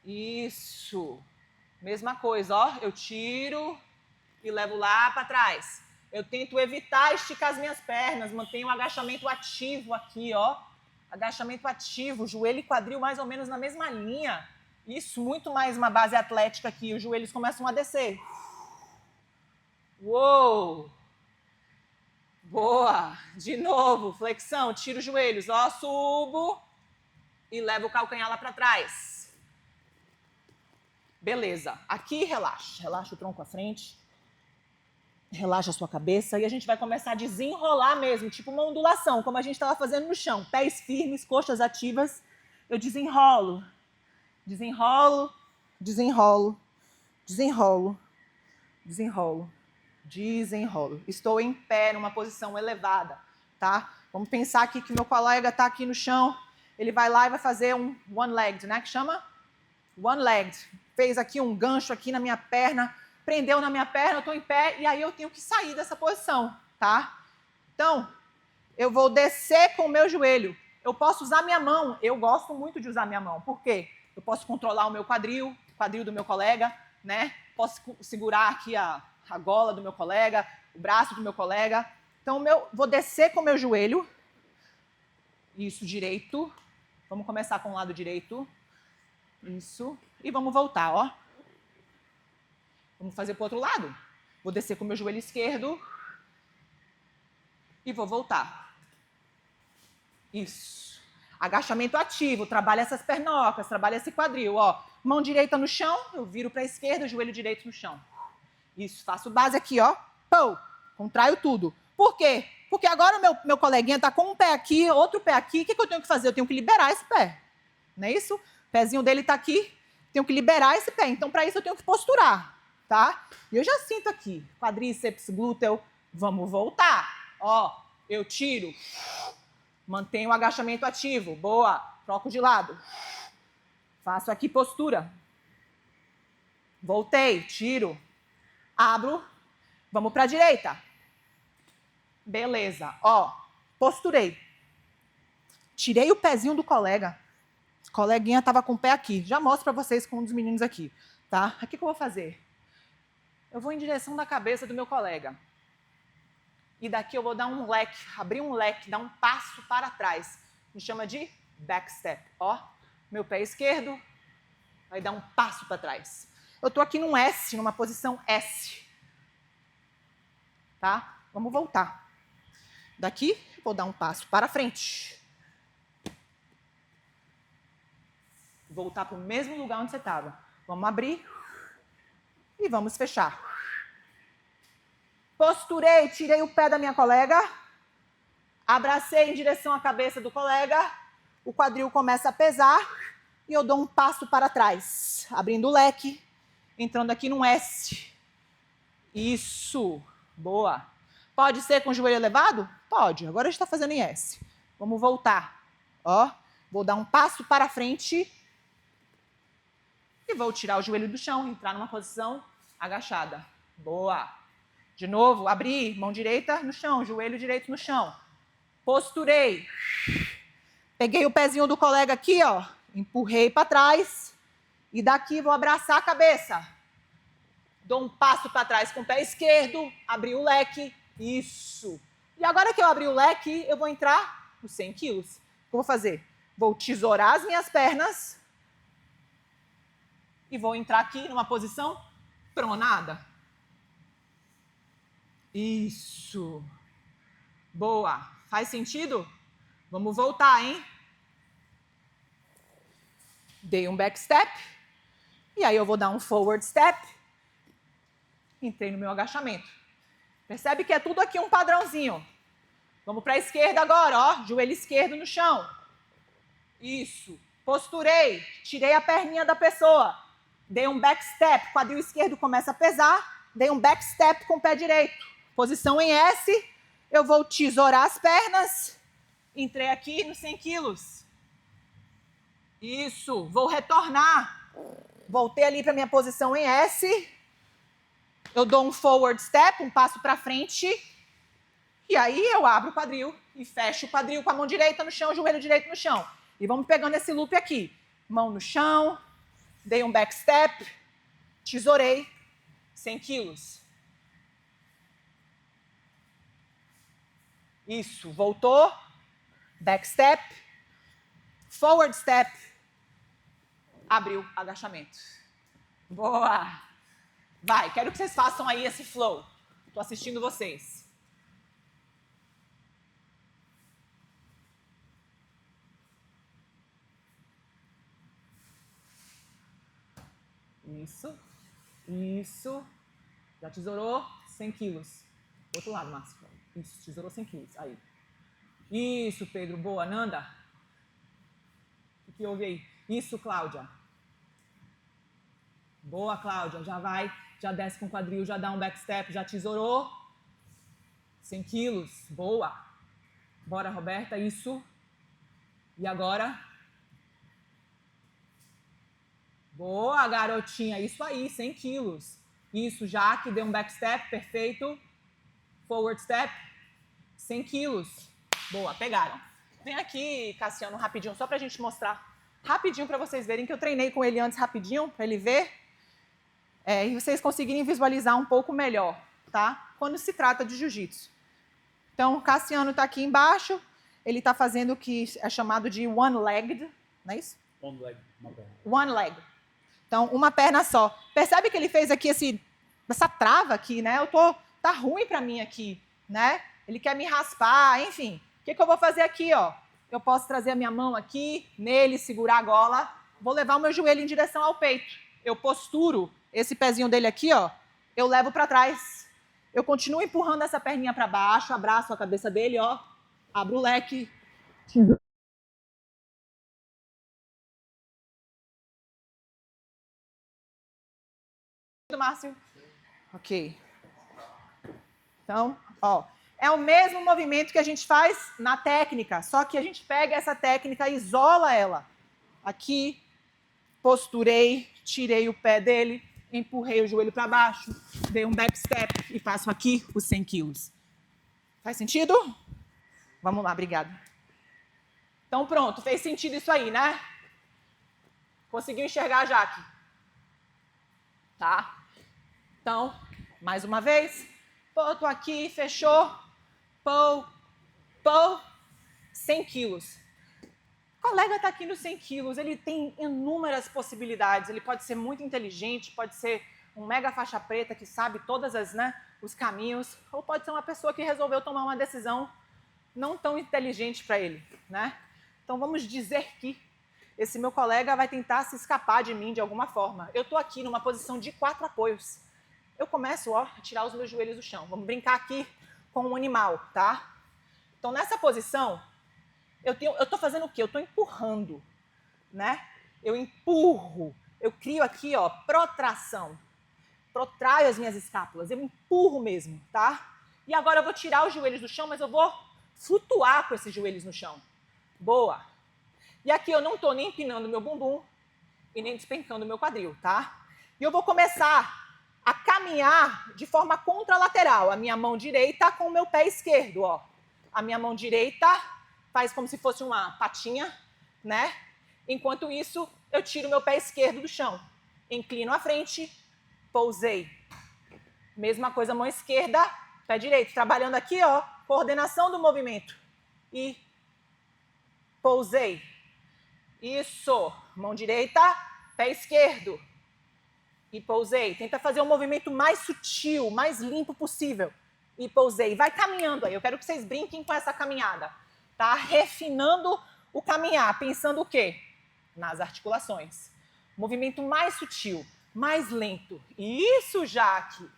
Isso. Mesma coisa, ó. Eu tiro e levo lá para trás. Eu tento evitar esticar as minhas pernas, mantenho o agachamento ativo aqui, ó. Agachamento ativo, joelho e quadril mais ou menos na mesma linha. Isso, muito mais uma base atlética aqui. Os joelhos começam a descer. Uou! Boa! De novo, flexão, tiro os joelhos, ó, subo e levo o calcanhar lá para trás. Beleza, aqui relaxa, relaxa o tronco à frente, relaxa a sua cabeça e a gente vai começar a desenrolar mesmo, tipo uma ondulação, como a gente estava fazendo no chão. Pés firmes, coxas ativas, eu desenrolo, desenrolo, desenrolo, desenrolo, desenrolo. Desenrolo. Estou em pé, numa posição elevada, tá? Vamos pensar aqui que meu colega está aqui no chão. ele vai lá e vai fazer um one-legged, né? Que chama one-legged. Fez aqui um gancho aqui na minha perna, prendeu na minha perna, eu estou em pé, e aí eu tenho que sair dessa posição, tá? Então, eu vou descer com o meu joelho. Eu posso usar minha mão. Eu gosto muito de usar minha mão. Por quê? Eu posso controlar o meu quadril do meu colega, né? Posso segurar aqui a gola do meu colega, o braço do meu colega. Então, vou descer com o meu joelho. Isso, direito. Vamos começar com o lado direito. Isso. E vamos voltar, ó. Vamos fazer para o outro lado. Vou descer com o meu joelho esquerdo. E vou voltar. Isso. Agachamento ativo. Trabalha essas pernocas, trabalha esse quadril, ó. Mão direita no chão, eu viro para a esquerda, joelho direito no chão. Isso, faço base aqui, ó. Pou. Contraio tudo. Por quê? Porque agora o meu coleguinha tá com um pé aqui, outro pé aqui. O que eu tenho que fazer? Eu tenho que liberar esse pé. Não é isso? O pezinho dele tá aqui, tenho que liberar esse pé. Então, para isso, eu tenho que posturar, tá? E eu já sinto aqui, quadríceps, glúteo. Vamos voltar. Ó, eu tiro, mantenho o agachamento ativo. Boa. Troco de lado. Faço aqui postura. Voltei, tiro. Abro. Vamos para a direita. Beleza. Ó, posturei. Tirei o pezinho do colega. A coleguinha estava com o pé aqui. Já mostro para vocês com um dos meninos aqui, tá? Aqui que eu vou fazer. Eu vou em direção da cabeça do meu colega. E daqui eu vou dar um leque, abrir um leque, dar um passo para trás. Me chama de back step. Ó, meu pé esquerdo vai dar um passo para trás. Eu estou aqui num S, numa posição S. Tá? Vamos voltar. Daqui, vou dar um passo para frente. Voltar para o mesmo lugar onde você estava. Vamos abrir e vamos fechar. Posturei, tirei o pé da minha colega, abracei em direção à cabeça do colega, o quadril começa a pesar e eu dou um passo para trás, abrindo o leque, entrando aqui num S. Isso, boa. Pode ser com o joelho elevado? Pode, agora a gente está fazendo em S. Vamos voltar. Ó, vou dar um passo para frente e vou tirar o joelho do chão, entrar numa posição agachada. Boa. De novo, abri, mão direita no chão, joelho direito no chão. Posturei. Peguei o pezinho do colega aqui, ó, empurrei para trás e daqui vou abraçar a cabeça. Dou um passo para trás com o pé esquerdo, abri o leque, isso. E agora que eu abri o leque, eu vou entrar nos 100 quilos. O que eu vou fazer? Vou tesourar as minhas pernas e vou entrar aqui numa posição pronada. Isso. Boa. Faz sentido? Vamos voltar, hein? Dei um back step. E aí eu vou dar um forward step. Entrei no meu agachamento. Percebe que é tudo aqui um padrãozinho. Vamos para a esquerda agora, ó. Joelho esquerdo no chão. Isso. Posturei. Tirei a perninha da pessoa. Dei um back step. Quadril esquerdo começa a pesar. Dei um back step com o pé direito. Posição em S, eu vou tesourar as pernas, entrei aqui nos 100 quilos. Isso, vou retornar. Voltei ali para minha posição em S, eu dou um forward step, um passo para frente, e aí eu abro o quadril e fecho o quadril com a mão direita no chão, joelho direito no chão. E vamos pegando esse loop aqui. Mão no chão, dei um back step, tesourei, 100 quilos. Isso, voltou, back step, forward step, abriu, agachamento. Boa! Vai, quero que vocês façam aí esse flow. Estou assistindo vocês. Isso, isso. Já tesourou 100 quilos. Outro lado, Márcio. Isso, tesourou 100 quilos. Aí. Isso, Pedro. Boa. Nanda. O que houve aí? Isso, Cláudia. Boa, Cláudia. Já vai, já desce com o quadril, já dá um back step, já tesourou. 100 quilos. Boa. Bora, Roberta. Isso. E agora? Boa, garotinha. Isso aí, 100 quilos. Isso, já que deu um back step, perfeito. Forward step, 100 quilos. Boa, pegaram. Vem aqui, Cassiano, rapidinho, só pra gente mostrar. Rapidinho pra vocês verem que eu treinei com ele antes rapidinho, pra ele ver. E vocês conseguirem visualizar um pouco melhor, tá? Quando se trata de jiu-jitsu. Então, o Cassiano tá aqui embaixo. Ele tá fazendo o que é chamado de one-legged, não é isso? One leg, uma perna. One leg. Então, uma perna só. Percebe que ele fez aqui essa trava aqui, né? Tá ruim para mim aqui, né? Ele quer me raspar, enfim. O que eu vou fazer aqui, ó? Eu posso trazer a minha mão aqui, nele, segurar a gola. Vou levar o meu joelho em direção ao peito. Eu posturo esse pezinho dele aqui, ó. Eu levo para trás. Eu continuo empurrando essa perninha para baixo, abraço a cabeça dele, ó. Abro o leque. Márcio? Ok. Então, ó, é o mesmo movimento que a gente faz na técnica, só que a gente pega essa técnica e isola ela. Aqui, posturei, tirei o pé dele, empurrei o joelho para baixo, dei um back step e faço aqui os 100 quilos. Faz sentido? Vamos lá, obrigada. Então, pronto, fez sentido isso aí, né? Conseguiu enxergar a Jaque? Tá? Então, mais uma vez. Pô, tô aqui, fechou. Pô, 100 quilos. O colega está aqui nos 100 quilos, ele tem inúmeras possibilidades. Ele pode ser muito inteligente, pode ser um mega faixa preta que sabe todas os caminhos, ou pode ser uma pessoa que resolveu tomar uma decisão não tão inteligente para ele, né? Então vamos dizer que esse meu colega vai tentar se escapar de mim de alguma forma. Eu estou aqui numa posição de 4 apoios. Eu começo, ó, a tirar os meus joelhos do chão. Vamos brincar aqui com um animal, tá? Então nessa posição, eu estou fazendo o quê? Eu estou empurrando, né? Eu empurro, eu crio aqui, ó, protração. Protraio as minhas escápulas, eu empurro mesmo, tá? E agora eu vou tirar os joelhos do chão, mas eu vou flutuar com esses joelhos no chão. Boa. E aqui eu não estou nem empinando meu bumbum e nem despencando meu quadril, tá? E eu vou começar a caminhar de forma contralateral. A minha mão direita com o meu pé esquerdo, ó. A minha mão direita faz como se fosse uma patinha, né? Enquanto isso, eu tiro meu pé esquerdo do chão. Inclino à frente, pousei. Mesma coisa, mão esquerda, pé direito. Trabalhando aqui, ó, coordenação do movimento. E pousei. Isso. Mão direita, pé esquerdo. E pousei. Tenta fazer um movimento mais sutil, mais limpo possível. E pousei. Vai caminhando aí. Eu quero que vocês brinquem com essa caminhada. Tá? Refinando o caminhar. Pensando o quê? Nas articulações. Movimento mais sutil, mais lento. Isso, Jaque.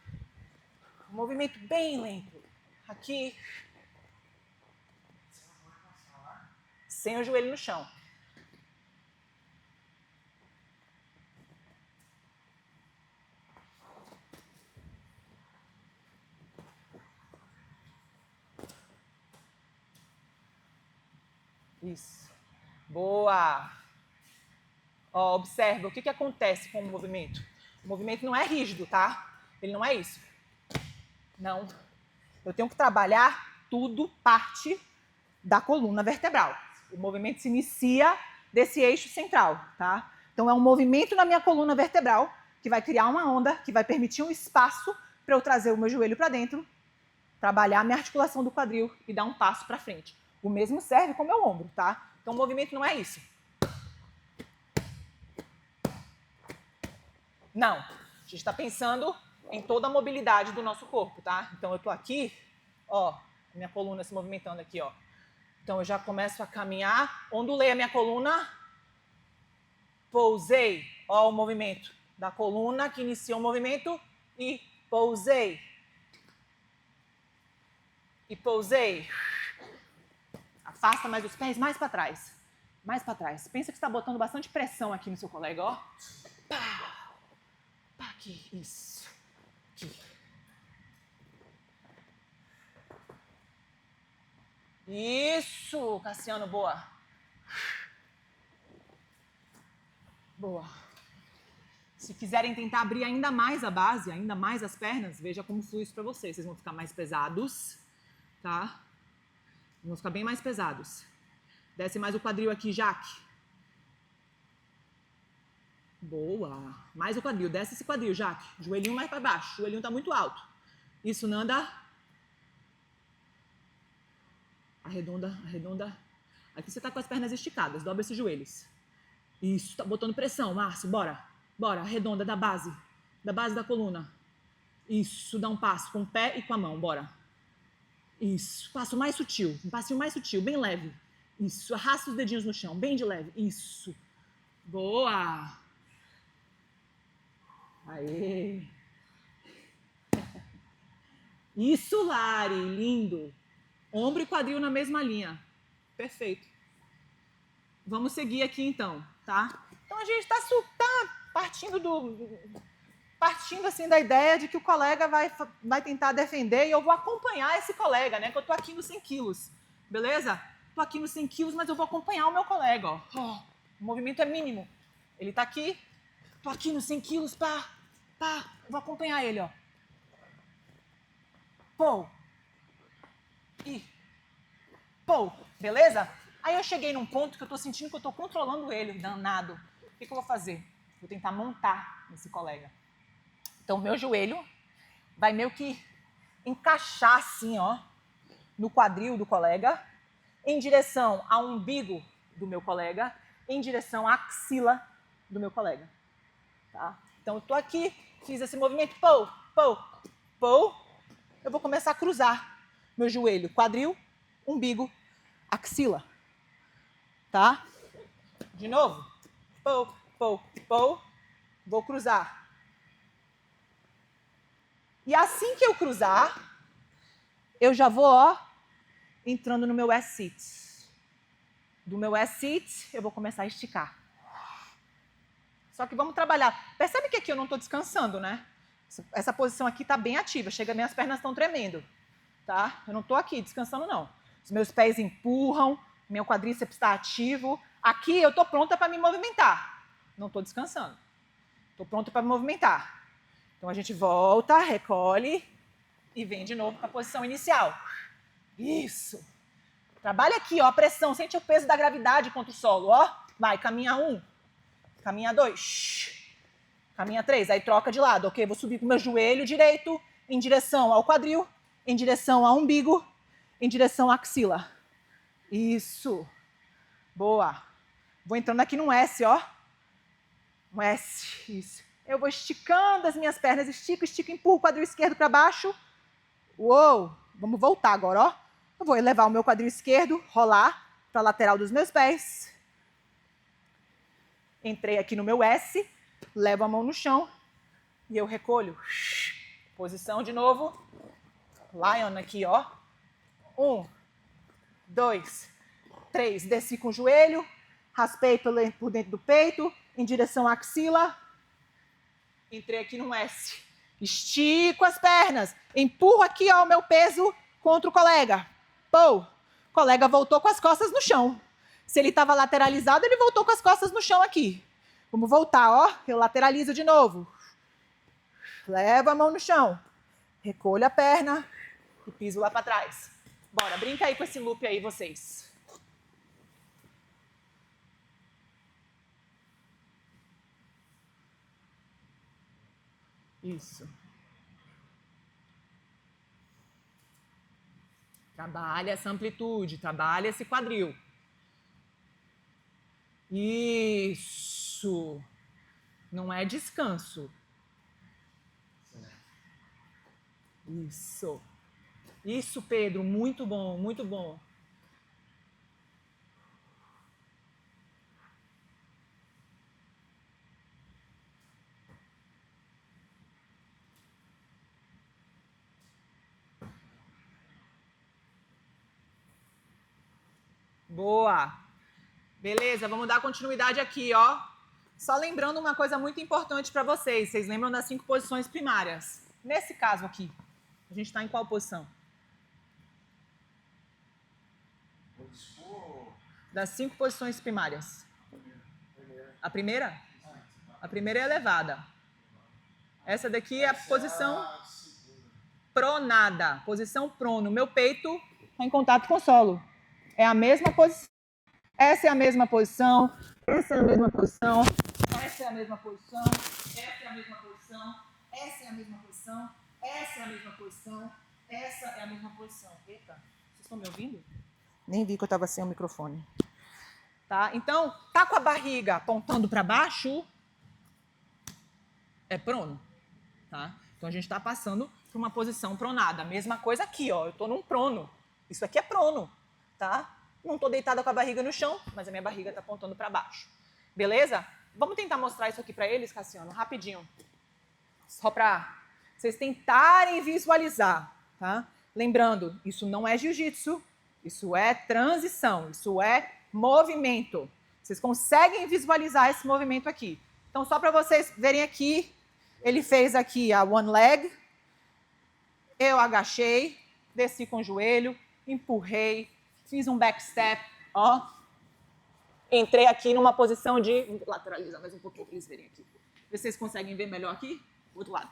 Um movimento bem lento. Aqui. Sem o joelho no chão. Isso. Boa. Ó, observa o que acontece com o movimento. O movimento não é rígido, tá? Ele não é isso. Não. Eu tenho que trabalhar tudo parte da coluna vertebral. O movimento se inicia desse eixo central, tá? Então é um movimento na minha coluna vertebral que vai criar uma onda, que vai permitir um espaço para eu trazer o meu joelho para dentro, trabalhar a minha articulação do quadril e dar um passo para frente. O mesmo serve com o meu ombro, tá? Então o movimento não é isso. Não. A gente está pensando em toda a mobilidade do nosso corpo, tá? Então eu estou aqui, ó, minha coluna se movimentando aqui, ó. Então eu já começo a caminhar, ondulei a minha coluna, pousei, ó o movimento da coluna que inicia o movimento e pousei. E pousei. Afasta mais os pés, mais para trás. Mais para trás. Pensa que está botando bastante pressão aqui no seu colega, ó. Pá. Pá, aqui. Isso. Aqui. Isso, Cassiano, boa. Boa. Se quiserem tentar abrir ainda mais a base, ainda mais as pernas, veja como flui isso para vocês. Vocês vão ficar mais pesados, tá? Vão ficar bem mais pesados. Desce mais o quadril aqui, Jaque. Boa. Mais o quadril. Desce esse quadril, Jaque. Joelhinho mais para baixo. O joelhinho tá muito alto. Isso, Nanda. Arredonda, arredonda. Aqui você tá com as pernas esticadas. Dobra esses joelhos. Isso. Tá botando pressão, Márcio. Bora. Bora. Arredonda da base. Da base da coluna. Isso. Dá um passo com o pé e com a mão. Bora. Isso. Passo mais sutil. Um passinho mais sutil. Bem leve. Isso. Arrasta os dedinhos no chão. Bem de leve. Isso. Boa. Aê. Isso, Lari. Lindo. Ombro e quadril na mesma linha. Perfeito. Vamos seguir aqui então, tá? Então a gente está partindo assim da ideia de que o colega vai tentar defender e eu vou acompanhar esse colega, né? Que eu tô aqui nos 100 quilos, beleza? Tô aqui nos 100 quilos, mas eu vou acompanhar o meu colega, ó. O movimento é mínimo. Ele tá aqui, tô aqui nos 100 quilos, pá. Vou acompanhar ele, ó. Pô. E pô, beleza? Aí eu cheguei num ponto que eu tô sentindo que eu tô controlando ele, danado. O que eu vou fazer? Vou tentar montar nesse colega. Então, meu joelho vai meio que encaixar assim, ó, no quadril do colega, em direção ao umbigo do meu colega, em direção à axila do meu colega. Tá? Então, eu tô aqui, fiz esse movimento, pô. Eu vou começar a cruzar meu joelho, quadril, umbigo, axila. Tá? De novo. Pô. Vou cruzar. E assim que eu cruzar, eu já vou, ó, entrando no meu S-sit. Do meu S-sit, eu vou começar a esticar. Só que vamos trabalhar. Percebe que aqui eu não estou descansando, né? Essa posição aqui está bem ativa. Chega, minhas pernas estão tremendo. Tá? Eu não estou aqui descansando, não. Os meus pés empurram, meu quadríceps está ativo. Aqui eu estou pronta para me movimentar. Não estou descansando. Estou pronta para me movimentar. Então a gente volta, recolhe e vem de novo para a posição inicial. Isso. Trabalha aqui, ó, a pressão. Sente o peso da gravidade contra o solo, ó. Vai, caminha 1. Caminha 2. Caminha 3. Aí troca de lado, ok? Vou subir com o meu joelho direito em direção ao quadril, em direção ao umbigo, em direção à axila. Isso. Boa. Vou entrando aqui num S, ó. Um S. Isso. Eu vou esticando as minhas pernas. Estico, empurro o quadril esquerdo para baixo. Uou. Vamos voltar agora, ó. Eu vou elevar o meu quadril esquerdo, rolar para a lateral dos meus pés. Entrei aqui no meu S, levo a mão no chão e eu recolho. Posição de novo. Lion aqui, ó. 1, 2, 3. Desci com o joelho, raspei por dentro do peito, em direção à axila. Entrei aqui no S. Estico as pernas. Empurro aqui, ó, o meu peso contra o colega. Pô, o colega voltou com as costas no chão. Se ele estava lateralizado, ele voltou com as costas no chão aqui. Vamos voltar, ó. Eu lateralizo de novo. Levo a mão no chão. Recolho a perna e piso lá para trás. Bora, brinca aí com esse loop aí, vocês. Isso. Trabalha essa amplitude, trabalha esse quadril. Isso. Não é descanso. Isso. Isso, Pedro. Muito bom, muito bom. Boa. Beleza, vamos dar continuidade aqui, ó. Só lembrando uma coisa muito importante para vocês. Vocês lembram das 5 posições primárias? Nesse caso aqui, a gente está em qual posição? Das 5 posições primárias. A primeira? A primeira é elevada. Essa daqui é a posição pronada. Posição prono. Meu peito está em contato com o solo. É a mesma posição. Essa é a mesma posição. Essa é a mesma posição. Essa é a mesma posição. Essa é a mesma posição. Essa é a mesma posição. Essa é a mesma posição. Essa é a mesma posição. Eita, vocês estão me ouvindo? Nem vi que eu estava sem o microfone. Tá? Então, tá com a barriga apontando para baixo, é prono. Tá? Então, a gente está passando por uma posição pronada. Mesma coisa aqui, ó. Eu estou num prono. Isso aqui é prono. Tá? Não estou deitada com a barriga no chão, mas a minha barriga está apontando para baixo. Beleza? Vamos tentar mostrar isso aqui para eles, Cassiano, rapidinho. Só para vocês tentarem visualizar. Tá? Lembrando, isso não é jiu-jitsu, isso é transição, isso é movimento. Vocês conseguem visualizar esse movimento aqui. Então, só para vocês verem aqui, ele fez aqui a one leg, eu agachei, desci com o joelho, empurrei, fiz um back step, ó. Entrei aqui numa posição de... Vou lateralizar mais um pouquinho para eles verem aqui. Vocês conseguem ver melhor aqui? Outro lado.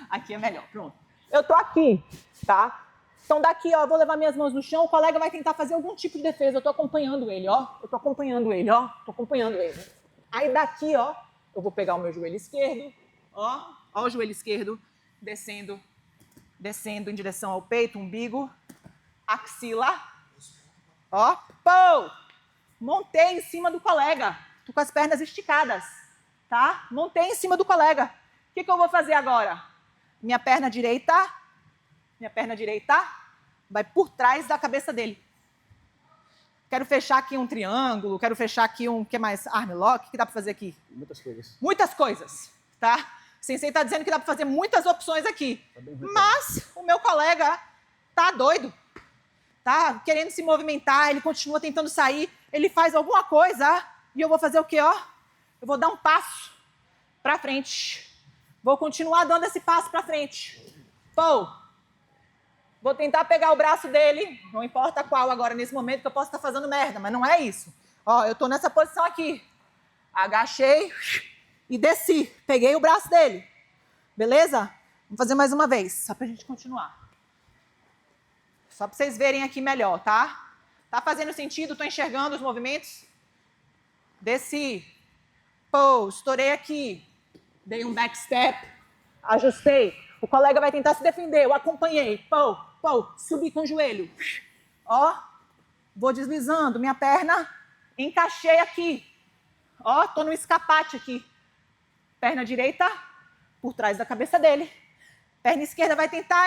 Aqui é melhor, pronto. Eu tô aqui, tá? Então daqui, ó, vou levar minhas mãos no chão, o colega vai tentar fazer algum tipo de defesa. Eu tô acompanhando ele, ó. Eu tô acompanhando ele, ó. Tô acompanhando ele. Aí daqui, ó, eu vou pegar o meu joelho esquerdo, ó. Ó o joelho esquerdo, descendo em direção ao peito, umbigo, axila. Ó, pô! Montei em cima do colega. Tô com as pernas esticadas, tá? Montei em cima do colega. O que eu vou fazer agora? Minha perna direita vai por trás da cabeça dele. Quero fechar aqui um triângulo, quero fechar aqui um, que mais? Arm lock, o que dá para fazer aqui? Muitas coisas. Muitas coisas, tá? O sensei está dizendo que dá para fazer muitas opções aqui. Tá bem, mas o meu colega tá doido, tá querendo se movimentar, ele continua tentando sair, ele faz alguma coisa e eu vou fazer o quê, ó? Eu vou dar um passo para frente. Vou continuar dando esse passo para frente. Pô, vou tentar pegar o braço dele, não importa qual agora nesse momento, que eu posso estar fazendo merda, mas não é isso. Ó, eu tô nessa posição aqui. Agachei e desci. Peguei o braço dele. Beleza? Vamos fazer mais uma vez, só pra gente continuar. Só pra vocês verem aqui melhor, tá? Tá fazendo sentido? Tô enxergando os movimentos? Desci. Pô, estourei aqui. Dei um back step. Ajustei. O colega vai tentar se defender. Eu acompanhei. Pô, subi com o joelho. Ó, vou deslizando. Minha perna, encaixei aqui. Ó, tô no escapate aqui. Perna direita por trás da cabeça dele. Perna esquerda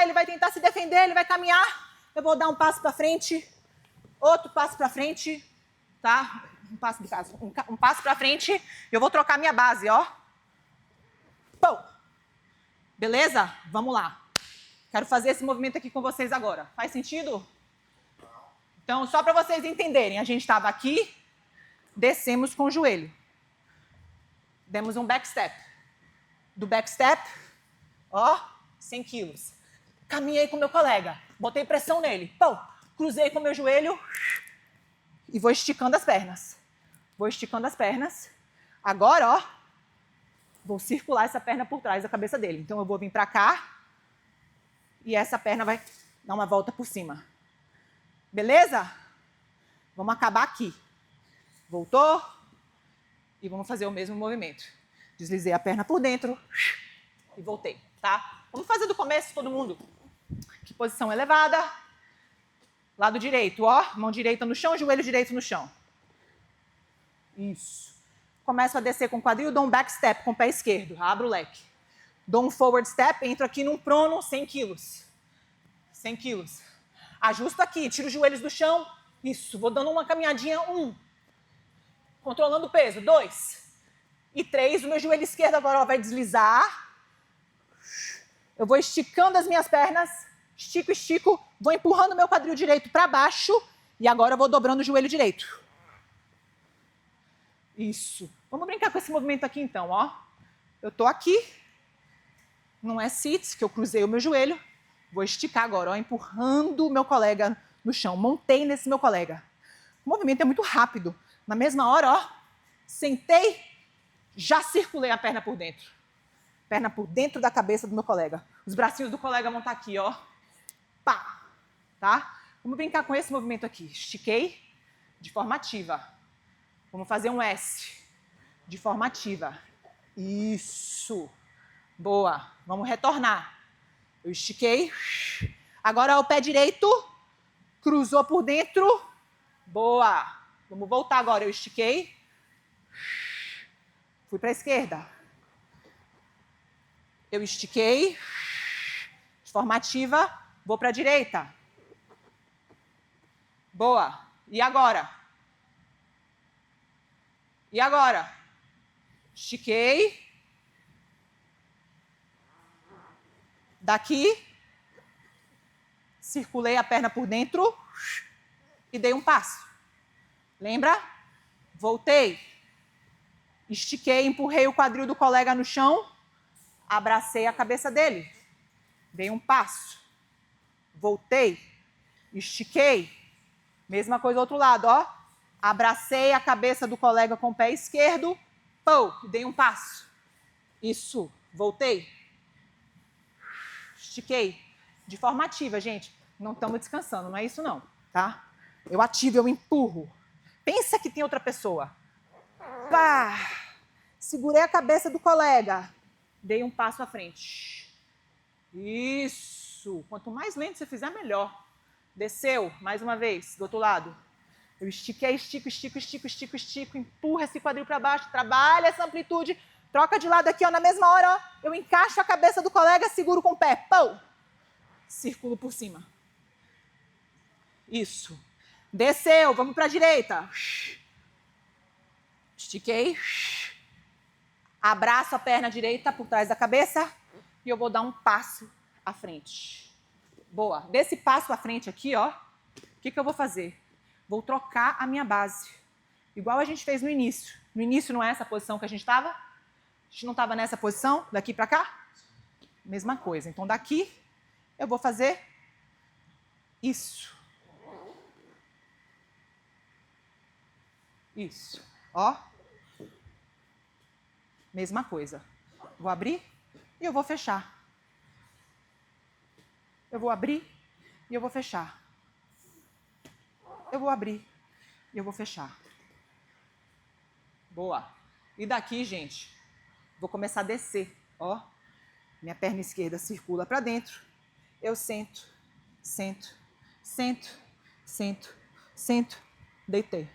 ele vai tentar se defender, ele vai caminhar. Eu vou dar um passo para frente. Outro passo para frente. Tá? Um passo para frente. Eu vou trocar minha base, ó. Pô. Beleza? Vamos lá. Quero fazer esse movimento aqui com vocês agora. Faz sentido? Então, só para vocês entenderem, a gente estava aqui, descemos com o joelho. Demos um back step. Do back step, ó, 100 quilos. Caminhei com meu colega, botei pressão nele. Pô, cruzei com meu joelho e vou esticando as pernas. Vou esticando as pernas. Agora, ó, vou circular essa perna por trás da cabeça dele. Então, eu vou vir para cá e essa perna vai dar uma volta por cima. Beleza? Vamos acabar aqui. Voltou. E vamos fazer o mesmo movimento. Deslizei a perna por dentro e voltei, tá? Vamos fazer do começo, todo mundo. Que posição elevada. Lado direito, ó. Mão direita no chão, joelho direito no chão. Isso. Começo a descer com o quadril, dou um back step com o pé esquerdo. Abro o leque. Dou um forward step, entro aqui num prono, 100 quilos. 100 quilos. Ajusto aqui, tiro os joelhos do chão. Isso, vou dando uma caminhadinha. 1. Controlando o peso. 2. E 3, o meu joelho esquerdo agora vai deslizar. Eu vou esticando as minhas pernas. Estico. Vou empurrando o meu quadril direito para baixo. E agora eu vou dobrando o joelho direito. Isso. Vamos brincar com esse movimento aqui então, ó. Eu tô aqui. Não é sit, que eu cruzei o meu joelho. Vou esticar agora, ó, empurrando o meu colega no chão. Montei nesse meu colega. O movimento é muito rápido. Na mesma hora, ó, sentei, Já circulei a perna por dentro. Perna por dentro da cabeça do meu colega. Os bracinhos do colega vão estar aqui, ó. Pá. Tá? Vamos brincar com esse movimento aqui. Estiquei de forma ativa. Vamos fazer um S de forma ativa. Isso. Boa. Vamos retornar. Eu estiquei. Agora o pé direito cruzou por dentro. Boa. Vamos voltar agora. Eu estiquei. Fui para a esquerda. Eu estiquei. De forma ativa. Vou para a direita. Boa. E agora? E agora? Estiquei. Daqui. Circulei a perna por dentro. E dei um passo. Lembra? Voltei. Estiquei, empurrei o quadril do colega no chão. Abracei a cabeça dele. Dei um passo. Voltei. Estiquei. Mesma coisa do outro lado, ó. Abracei a cabeça do colega com o pé esquerdo. Pô, dei um passo. Isso. Voltei. Estiquei. De forma ativa, gente. Não estamos descansando, não é isso não, tá? Eu ativo, eu empurro. Pensa que tem outra pessoa. Pá. Segurei a cabeça do colega. Dei um passo à frente. Isso. Quanto mais lento você fizer, melhor. Desceu, mais uma vez, do outro lado. Eu estiquei, estico. Empurra esse quadril para baixo. Trabalha essa amplitude. Troca de lado aqui, ó. Na mesma hora, ó. Eu encaixo a cabeça do colega, seguro com o pé. Pão. Círculo por cima. Isso. Desceu, vamos para a direita. Estiquei. Abraço a perna direita por trás da cabeça. E eu vou dar um passo à frente. Boa. Desse passo à frente aqui, ó. O que eu vou fazer? Vou trocar a minha base. Igual a gente fez no início. No início não é essa posição que a gente estava? A gente não estava nessa posição? Daqui para cá? Mesma coisa. Então daqui eu vou fazer isso. Isso. Ó. Mesma coisa. Vou abrir e eu vou fechar. Eu vou abrir e eu vou fechar. Eu vou abrir e eu vou fechar. Boa. E daqui, gente, vou começar a descer. Ó. Minha perna esquerda circula para dentro. Eu sento, deitei.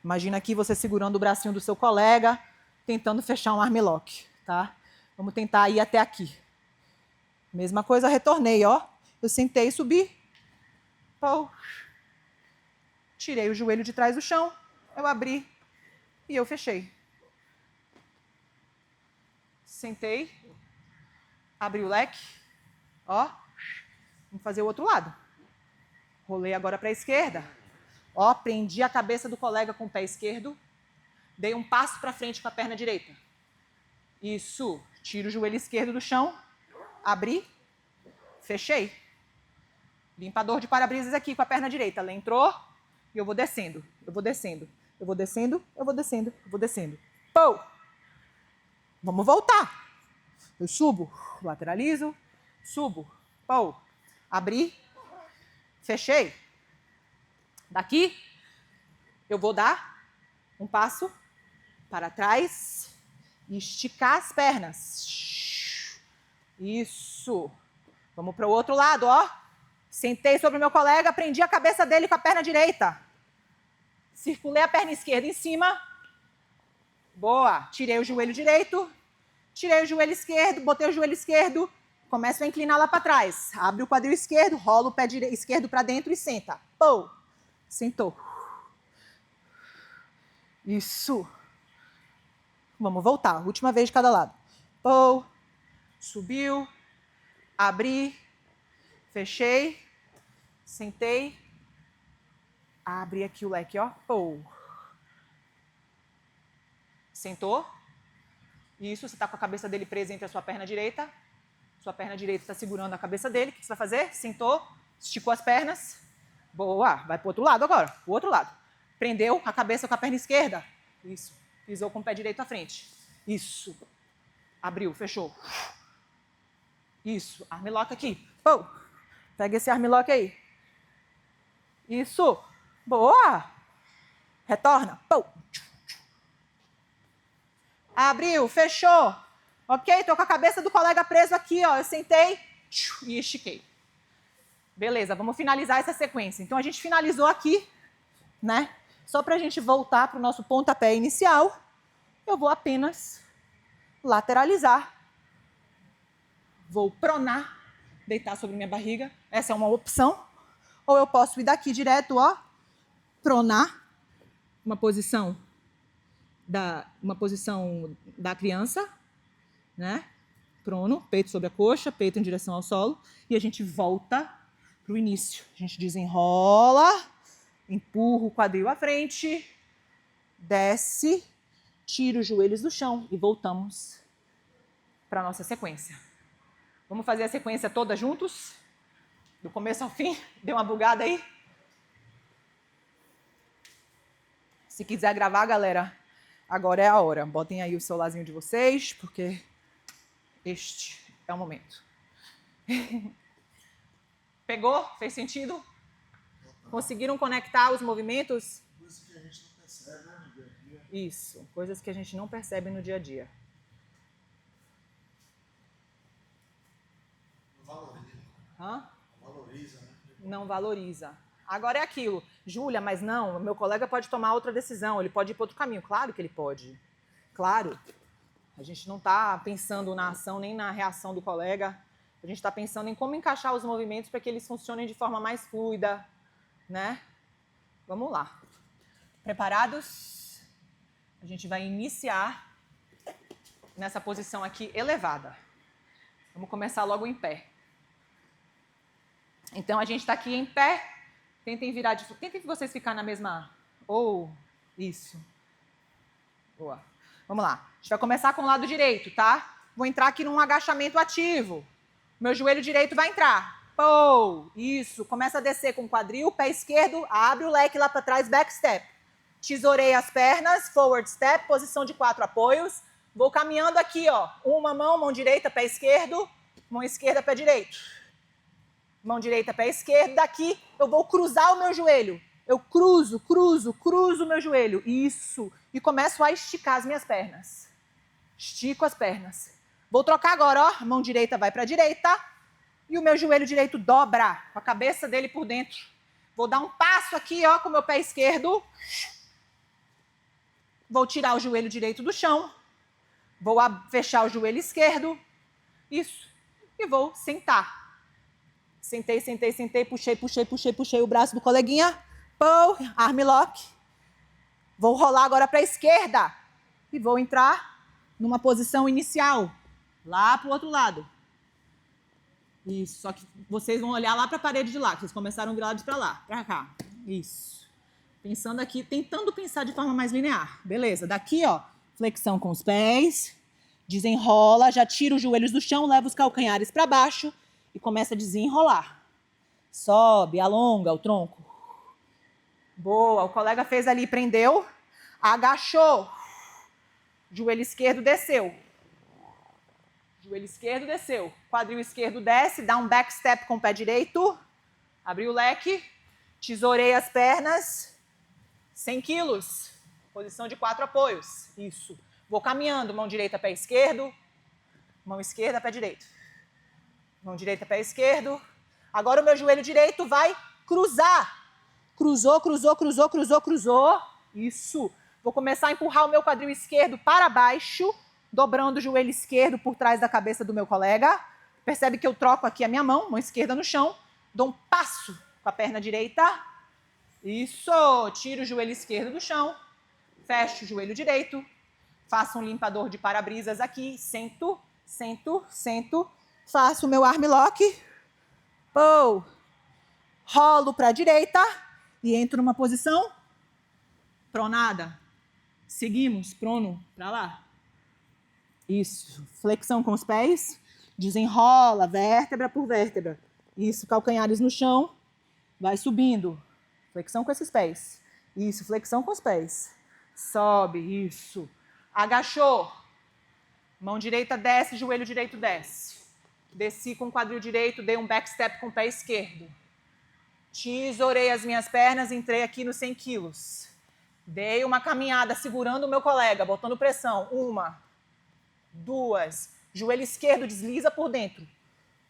Imagina aqui você segurando o bracinho do seu colega, tentando fechar um armlock, tá? Vamos tentar ir até aqui. Mesma coisa, retornei, ó. Eu sentei, subi. Pô. Tirei o joelho de trás do chão. Eu abri e eu fechei. Sentei. Abri o leque. Ó. Vamos fazer o outro lado. Rolei agora para a esquerda. Ó, prendi a cabeça do colega com o pé esquerdo. Dei um passo para frente com a perna direita. Isso. Tiro o joelho esquerdo do chão. Abri. Fechei. Limpador de para-brisas aqui com a perna direita. Ela entrou e eu vou descendo. Eu vou descendo. Eu vou descendo. Eu vou descendo. Eu vou descendo. Pô! Vamos voltar. Eu subo. Lateralizo. Subo. Pô! Abri. Fechei. Daqui, eu vou dar um passo para trás e esticar as pernas. Isso. Vamos para o outro lado, ó. Sentei sobre o meu colega, prendi a cabeça dele com a perna direita. Circulei a perna esquerda em cima. Boa. Tirei o joelho direito. Tirei o joelho esquerdo, botei o joelho esquerdo. Começo a inclinar lá para trás. Abre o quadril esquerdo, rola o pé esquerdo para dentro e senta. Pô. Sentou. Isso. Vamos voltar. Última vez de cada lado. Pô. Subiu. Abri. Fechei. Sentei. Abri aqui o leque, ó. Pô. Sentou. Isso, você está com a cabeça dele presa entre a sua perna direita. Sua perna direita está segurando a cabeça dele. O que você vai fazer? Sentou. Esticou as pernas. Boa. Vai para o outro lado agora. O outro lado. Prendeu a cabeça com a perna esquerda. Isso. Pisou com o pé direito à frente. Isso. Abriu, fechou. Isso. Armlock aqui. Pou. Pega esse armlock aí. Isso. Boa. Retorna. Pou. Abriu, fechou. Ok? Tô com a cabeça do colega preso aqui, ó. Eu sentei e estiquei. Beleza, vamos finalizar essa sequência. Então, a gente finalizou aqui, né? Só pra gente voltar pro nosso pontapé inicial, eu vou apenas lateralizar. Vou pronar, deitar sobre minha barriga. Essa é uma opção. Ou eu posso ir daqui direto, ó. Pronar. Uma posição da criança, né? Prono, peito sobre a coxa, peito em direção ao solo. E a gente volta para o início. A gente desenrola, empurra o quadril à frente, desce, tira os joelhos do chão e voltamos para a nossa sequência. Vamos fazer a sequência toda juntos? Do começo ao fim? Deu uma bugada aí? Se quiser gravar, galera, agora é a hora. Botem aí o celularzinho de vocês, porque este é o momento. Pegou? Fez sentido? Conseguiram conectar os movimentos? Coisas que a gente não percebe, né, no dia a dia. Isso, coisas que a gente não percebe no dia a dia. Não valoriza. Hã? Valoriza, né? Não valoriza. Agora é aquilo. Júlia, mas não, meu colega pode tomar outra decisão, ele pode ir para outro caminho. Claro que ele pode. Claro. A gente não está pensando na ação nem na reação do colega. A gente está pensando em como encaixar os movimentos para que eles funcionem de forma mais fluida, né? Vamos lá. Preparados? A gente vai iniciar nessa posição aqui elevada. Vamos começar logo em pé. Então, a gente está aqui em pé. Tentem virar de... Tentem vocês ficar na mesma... Ou... Isso. Boa. Vamos lá. A gente vai começar com o lado direito, tá? Vou entrar aqui num agachamento ativo. Meu joelho direito vai entrar. Pou. Isso. Começa a descer com o quadril, pé esquerdo, abre o leque lá para trás, back step. Tesoureia as pernas, forward step, posição de 4 apoios. Vou caminhando aqui, ó. Uma mão, mão direita, pé esquerdo. Mão esquerda, pé direito. Mão direita, pé esquerdo. Daqui eu vou cruzar o meu joelho. Eu cruzo o meu joelho. Isso. E começo a esticar as minhas pernas. Estico as pernas. Vou trocar agora, ó. Mão direita vai para a direita. E o meu joelho direito dobra, com a cabeça dele por dentro. Vou dar um passo aqui, ó, com o meu pé esquerdo. Vou tirar o joelho direito do chão. Vou fechar o joelho esquerdo. Isso. E vou sentar. Sentei, puxei o braço do coleguinha. Pou, armlock. Vou rolar agora para a esquerda. E vou entrar numa posição inicial. Lá para o outro lado. Isso, só que vocês vão olhar lá para a parede de lá, que vocês começaram virados para lá, para cá. Isso. Pensando aqui, tentando pensar de forma mais linear. Beleza, daqui, ó, flexão com os pés. Desenrola, já tira os joelhos do chão, leva os calcanhares para baixo e começa a desenrolar. Sobe, alonga o tronco. Boa, o colega fez ali, prendeu, agachou. Joelho esquerdo desceu. Joelho esquerdo desceu. Quadril esquerdo desce, dá um back step com o pé direito. Abriu o leque. Tesoureia as pernas. 100 quilos. Posição de 4 apoios. Isso. Vou caminhando. Mão direita, pé esquerdo. Mão esquerda, pé direito. Mão direita, pé esquerdo. Agora o meu joelho direito vai cruzar. Cruzou. Isso. Vou começar a empurrar o meu quadril esquerdo para baixo, dobrando o joelho esquerdo por trás da cabeça do meu colega. Percebe que eu troco aqui a minha mão esquerda no chão, dou um passo com a perna direita. Isso. Tiro o joelho esquerdo do chão, fecho o joelho direito, faço um limpador de para-brisas aqui, sento, faço o meu armlock, pou, rolo para a direita e entro numa posição pronada. Seguimos, prono, para lá. Isso, flexão com os pés, desenrola, vértebra por vértebra. Isso, calcanhares no chão, vai subindo. Flexão com esses pés. Isso, flexão com os pés. Sobe, isso. Agachou. Mão direita desce, joelho direito desce. Desci com o quadril direito, dei um backstep com o pé esquerdo. Tesourei as minhas pernas, entrei aqui nos 100 quilos. Dei uma caminhada segurando o meu colega, botando pressão. 1, 2. Joelho esquerdo desliza por dentro.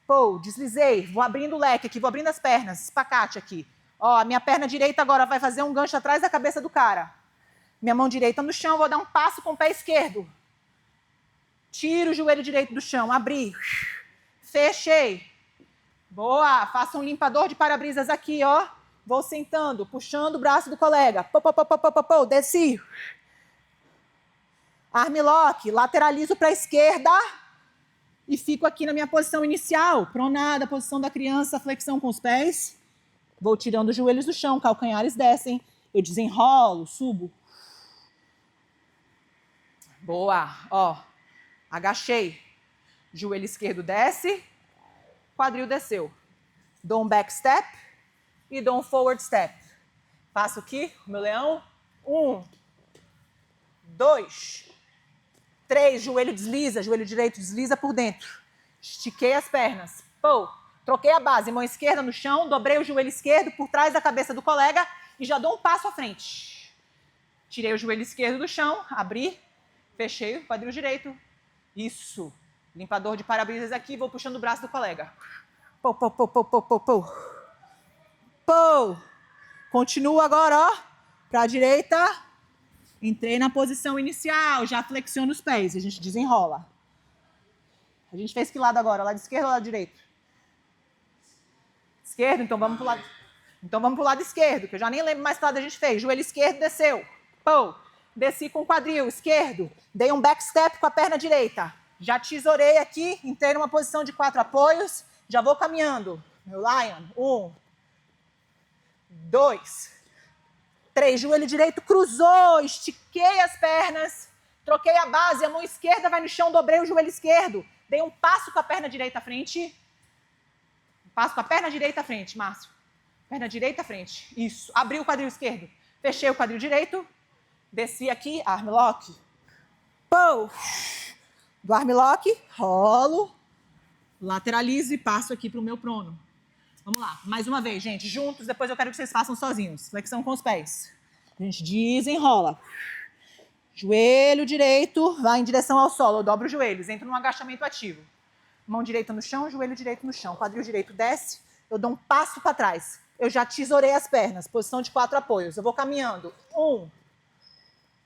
Pô, deslizei. Vou abrindo o leque aqui, vou abrindo as pernas. Espacate aqui. Ó, a minha perna direita agora vai fazer um gancho atrás da cabeça do cara. Minha mão direita no chão, vou dar um passo com o pé esquerdo. Tiro o joelho direito do chão, abri. Fechei. Boa, faça um limpador de para-brisas aqui, ó. Vou sentando, puxando o braço do colega. Pô, desci. Armlock, lateralizo para a esquerda e fico aqui na minha posição inicial. Pronada, posição da criança, flexão com os pés. Vou tirando os joelhos do chão, calcanhares descem. Eu desenrolo, subo. Boa, ó. Agachei. Joelho esquerdo desce. Quadril desceu. Dou um back step e dou um forward step. Faço aqui, meu leão. 1, 2, 3, joelho desliza, joelho direito desliza por dentro. Estiquei as pernas. Pô, troquei a base, mão esquerda no chão, dobrei o joelho esquerdo por trás da cabeça do colega e já dou um passo à frente. Tirei o joelho esquerdo do chão, abri, fechei o quadril direito. Isso. Limpador de para-brisas aqui, vou puxando o braço do colega. Pô. Continuo agora, ó, para a direita. Entrei na posição inicial, já flexiono os pés, a gente desenrola. A gente fez que lado agora? Lado esquerdo ou lado direito? Esquerdo, então vamos pro lado esquerdo, que eu já nem lembro mais que lado a gente fez. Joelho esquerdo desceu. Pô, desci com o quadril esquerdo, dei um back step com a perna direita. Já tesourei aqui, entrei numa posição de 4 apoios, já vou caminhando. Meu Lion, 1, 2, 3, joelho direito cruzou, estiquei as pernas, troquei a base, a mão esquerda vai no chão, dobrei o joelho esquerdo, dei um passo com a perna direita à frente. Passo com a perna direita à frente, Márcio. Perna direita à frente. Isso. Abri o quadril esquerdo. Fechei o quadril direito. Desci aqui, armlock. Pô! Do armlock, rolo, lateralizo e passo aqui para o meu prono. Vamos lá, mais uma vez, gente, juntos, depois eu quero que vocês façam sozinhos. Flexão com os pés. A gente desenrola. Joelho direito vai em direção ao solo, eu dobro os joelhos, entro num agachamento ativo. Mão direita no chão, joelho direito no chão. Quadril direito desce, eu dou um passo para trás. Eu já tesourei as pernas, posição de 4 apoios. Eu vou caminhando. 1,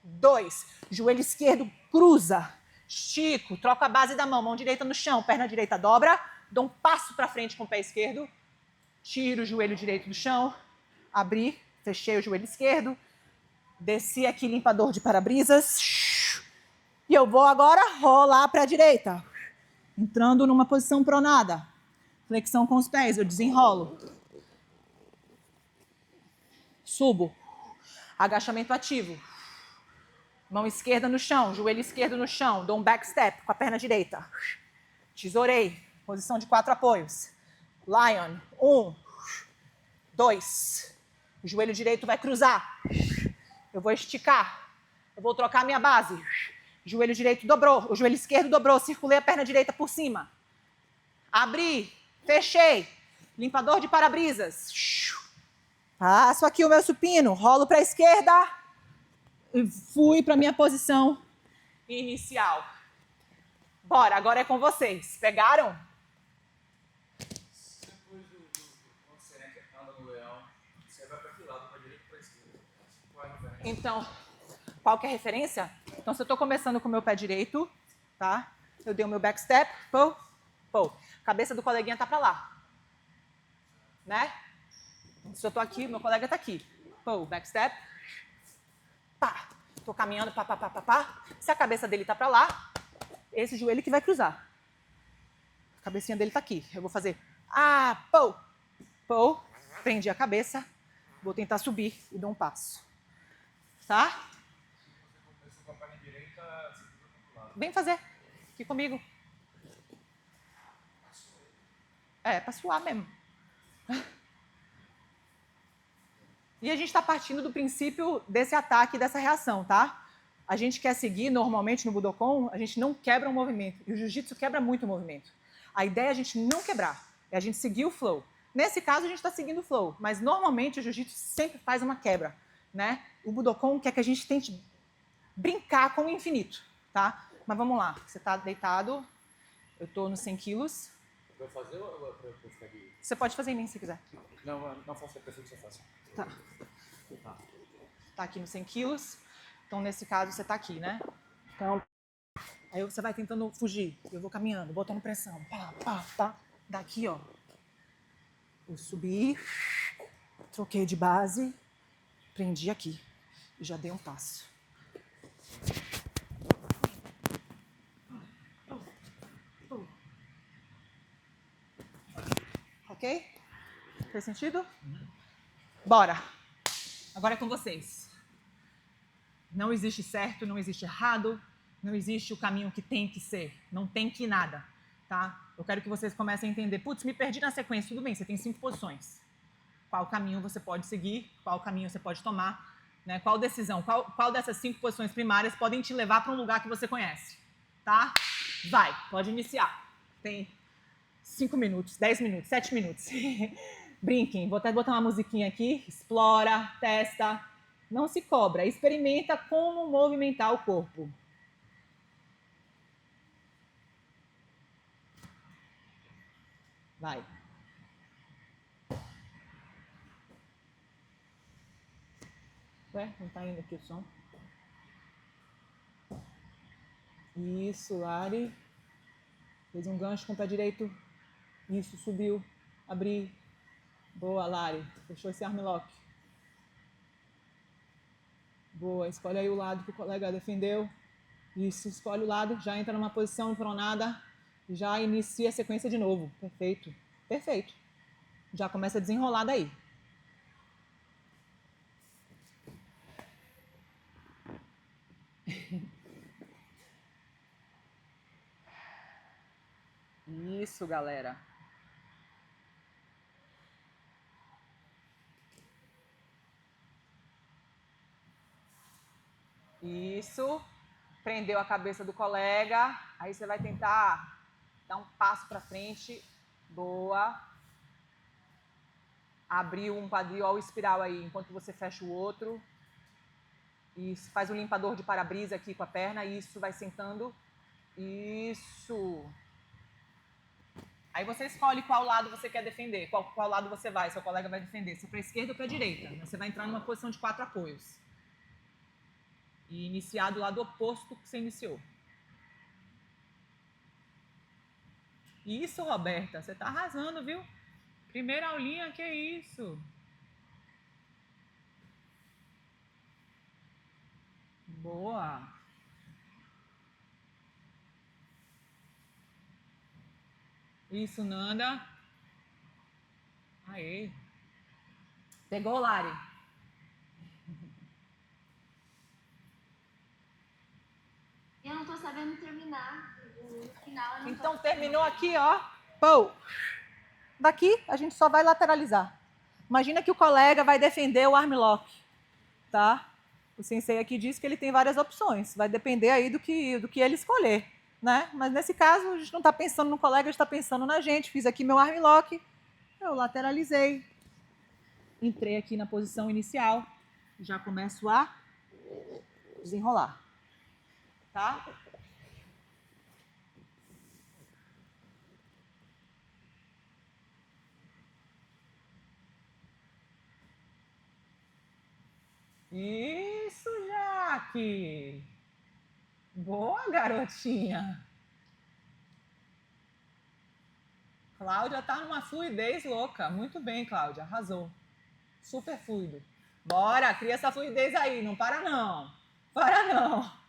2, joelho esquerdo cruza. Estico, troco a base da mão, mão direita no chão, perna direita dobra, dou um passo para frente com o pé esquerdo, tiro o joelho direito do chão, abri, fechei o joelho esquerdo, desci aqui limpador de para-brisas, e eu vou agora rolar para a direita, entrando numa posição pronada, flexão com os pés, eu desenrolo, subo, agachamento ativo. Mão esquerda no chão, joelho esquerdo no chão, dou um back step com a perna direita. Tesourei, posição de 4 apoios. Lion, 1, 2. O joelho direito vai cruzar. Eu vou esticar. Eu vou trocar minha base. Joelho direito dobrou, o joelho esquerdo dobrou, circulei a perna direita por cima. Abri, fechei. Limpador de para-brisas. Passo aqui o meu supino, rolo para a esquerda. E fui para minha posição inicial. Bora, agora é com vocês. Pegaram? Depois quando você anda no leão, você vai para que lado? Para direita ou para esquerda? Qual é a referência? Então, qual que é a referência? Então, se eu estou começando com o meu pé direito, tá? Eu dei o meu back step, pô. A cabeça do coleguinha tá para lá. Né? Se eu estou aqui, meu colega está aqui. Pô, back step. Pá, tô caminhando, pá. Se a cabeça dele tá para lá, esse joelho que vai cruzar. A cabecinha dele tá aqui. Eu vou fazer, pô, prendi a cabeça, vou tentar subir e dou um passo. Tá? Você começou com a perna direita, você fica para o lado. Vem fazer, aqui comigo. É, pra suar mesmo. E a gente está partindo do princípio desse ataque, dessa reação, tá? a gente quer seguir normalmente no Budokan, a gente não quebra o movimento. E o Jiu-Jitsu quebra muito o movimento. A ideia é a gente não quebrar, é a gente seguir o flow. Nesse caso, a gente está seguindo o flow, mas normalmente o Jiu-Jitsu sempre faz uma quebra, né? O Budokan quer que a gente tente brincar com o infinito, tá? Mas vamos lá, você está deitado, eu estou nos 100 quilos. Pra eu fazer ou pra eu ficar aqui? Você pode fazer em mim se quiser. Não faça, eu prefiro que você faça. Tá. Tá aqui nos 100 quilos. Então, nesse caso, você tá aqui, né? Então, aí você vai tentando fugir. Eu vou caminhando, botando pressão. Pá, pá, tá? Daqui, ó. Eu subi, troquei de base, prendi aqui. E já dei um passo. Ok? Fez sentido? Bora! Agora é com vocês. Não existe certo, não existe errado, não existe o caminho que tem que ser. Não tem que nada, tá? Eu quero que vocês comecem a entender. Putz, me perdi na sequência. Tudo bem, você tem 5 posições. Qual caminho você pode seguir, qual caminho você pode tomar, né? Qual decisão, qual dessas 5 posições primárias podem te levar para um lugar que você conhece, tá? Vai, pode iniciar. Tem 5 minutos, 10 minutos, 7 minutos. Brinquem, vou até botar uma musiquinha aqui. Explora, testa, não se cobra, experimenta como movimentar o corpo. Vai. Ué, não tá indo aqui o som? Isso, Lari. Fez um gancho com o pé direito. Isso, subiu. Abri. Boa, Lari. Fechou esse armlock. Boa, escolhe aí o lado que o colega defendeu. Isso, escolhe o lado, já entra numa posição empronada, já inicia a sequência de novo. Perfeito, perfeito. Já começa a desenrolar daí. Isso, galera. Isso. Prendeu a cabeça do colega. Aí você vai tentar dar um passo para frente. Boa. Abriu um quadril ao espiral aí, enquanto você fecha o outro. Isso. Faz um limpador de para-brisa aqui com a perna. Isso. Vai sentando. Isso. Aí você escolhe qual lado você quer defender, qual lado você vai, seu colega vai defender, se é para a esquerda ou para a direita. Você vai entrar numa posição de 4 apoios. E iniciar do lado oposto que você iniciou. Isso, Roberta, você tá arrasando, viu? Primeira aulinha, que isso? Boa. Isso, Nanda. Aê. Pegou, Lari? Eu não tô sabendo terminar. No final, eu não Então tô... terminou aqui, ó. Pou. Daqui a gente só vai lateralizar. Imagina que o colega vai defender o armlock, tá? O sensei aqui diz que ele tem várias opções. Vai depender aí do que ele escolher, né? Mas nesse caso a gente não está pensando no colega, a gente está pensando na gente. Fiz aqui meu armlock, eu lateralizei, entrei aqui na posição inicial, já começo a desenrolar, tá? Isso, Jaque! Boa, garotinha! Cláudia tá numa fluidez louca. Muito bem, Cláudia, arrasou. Super fluido. Bora, cria essa fluidez aí, não para não. Para não.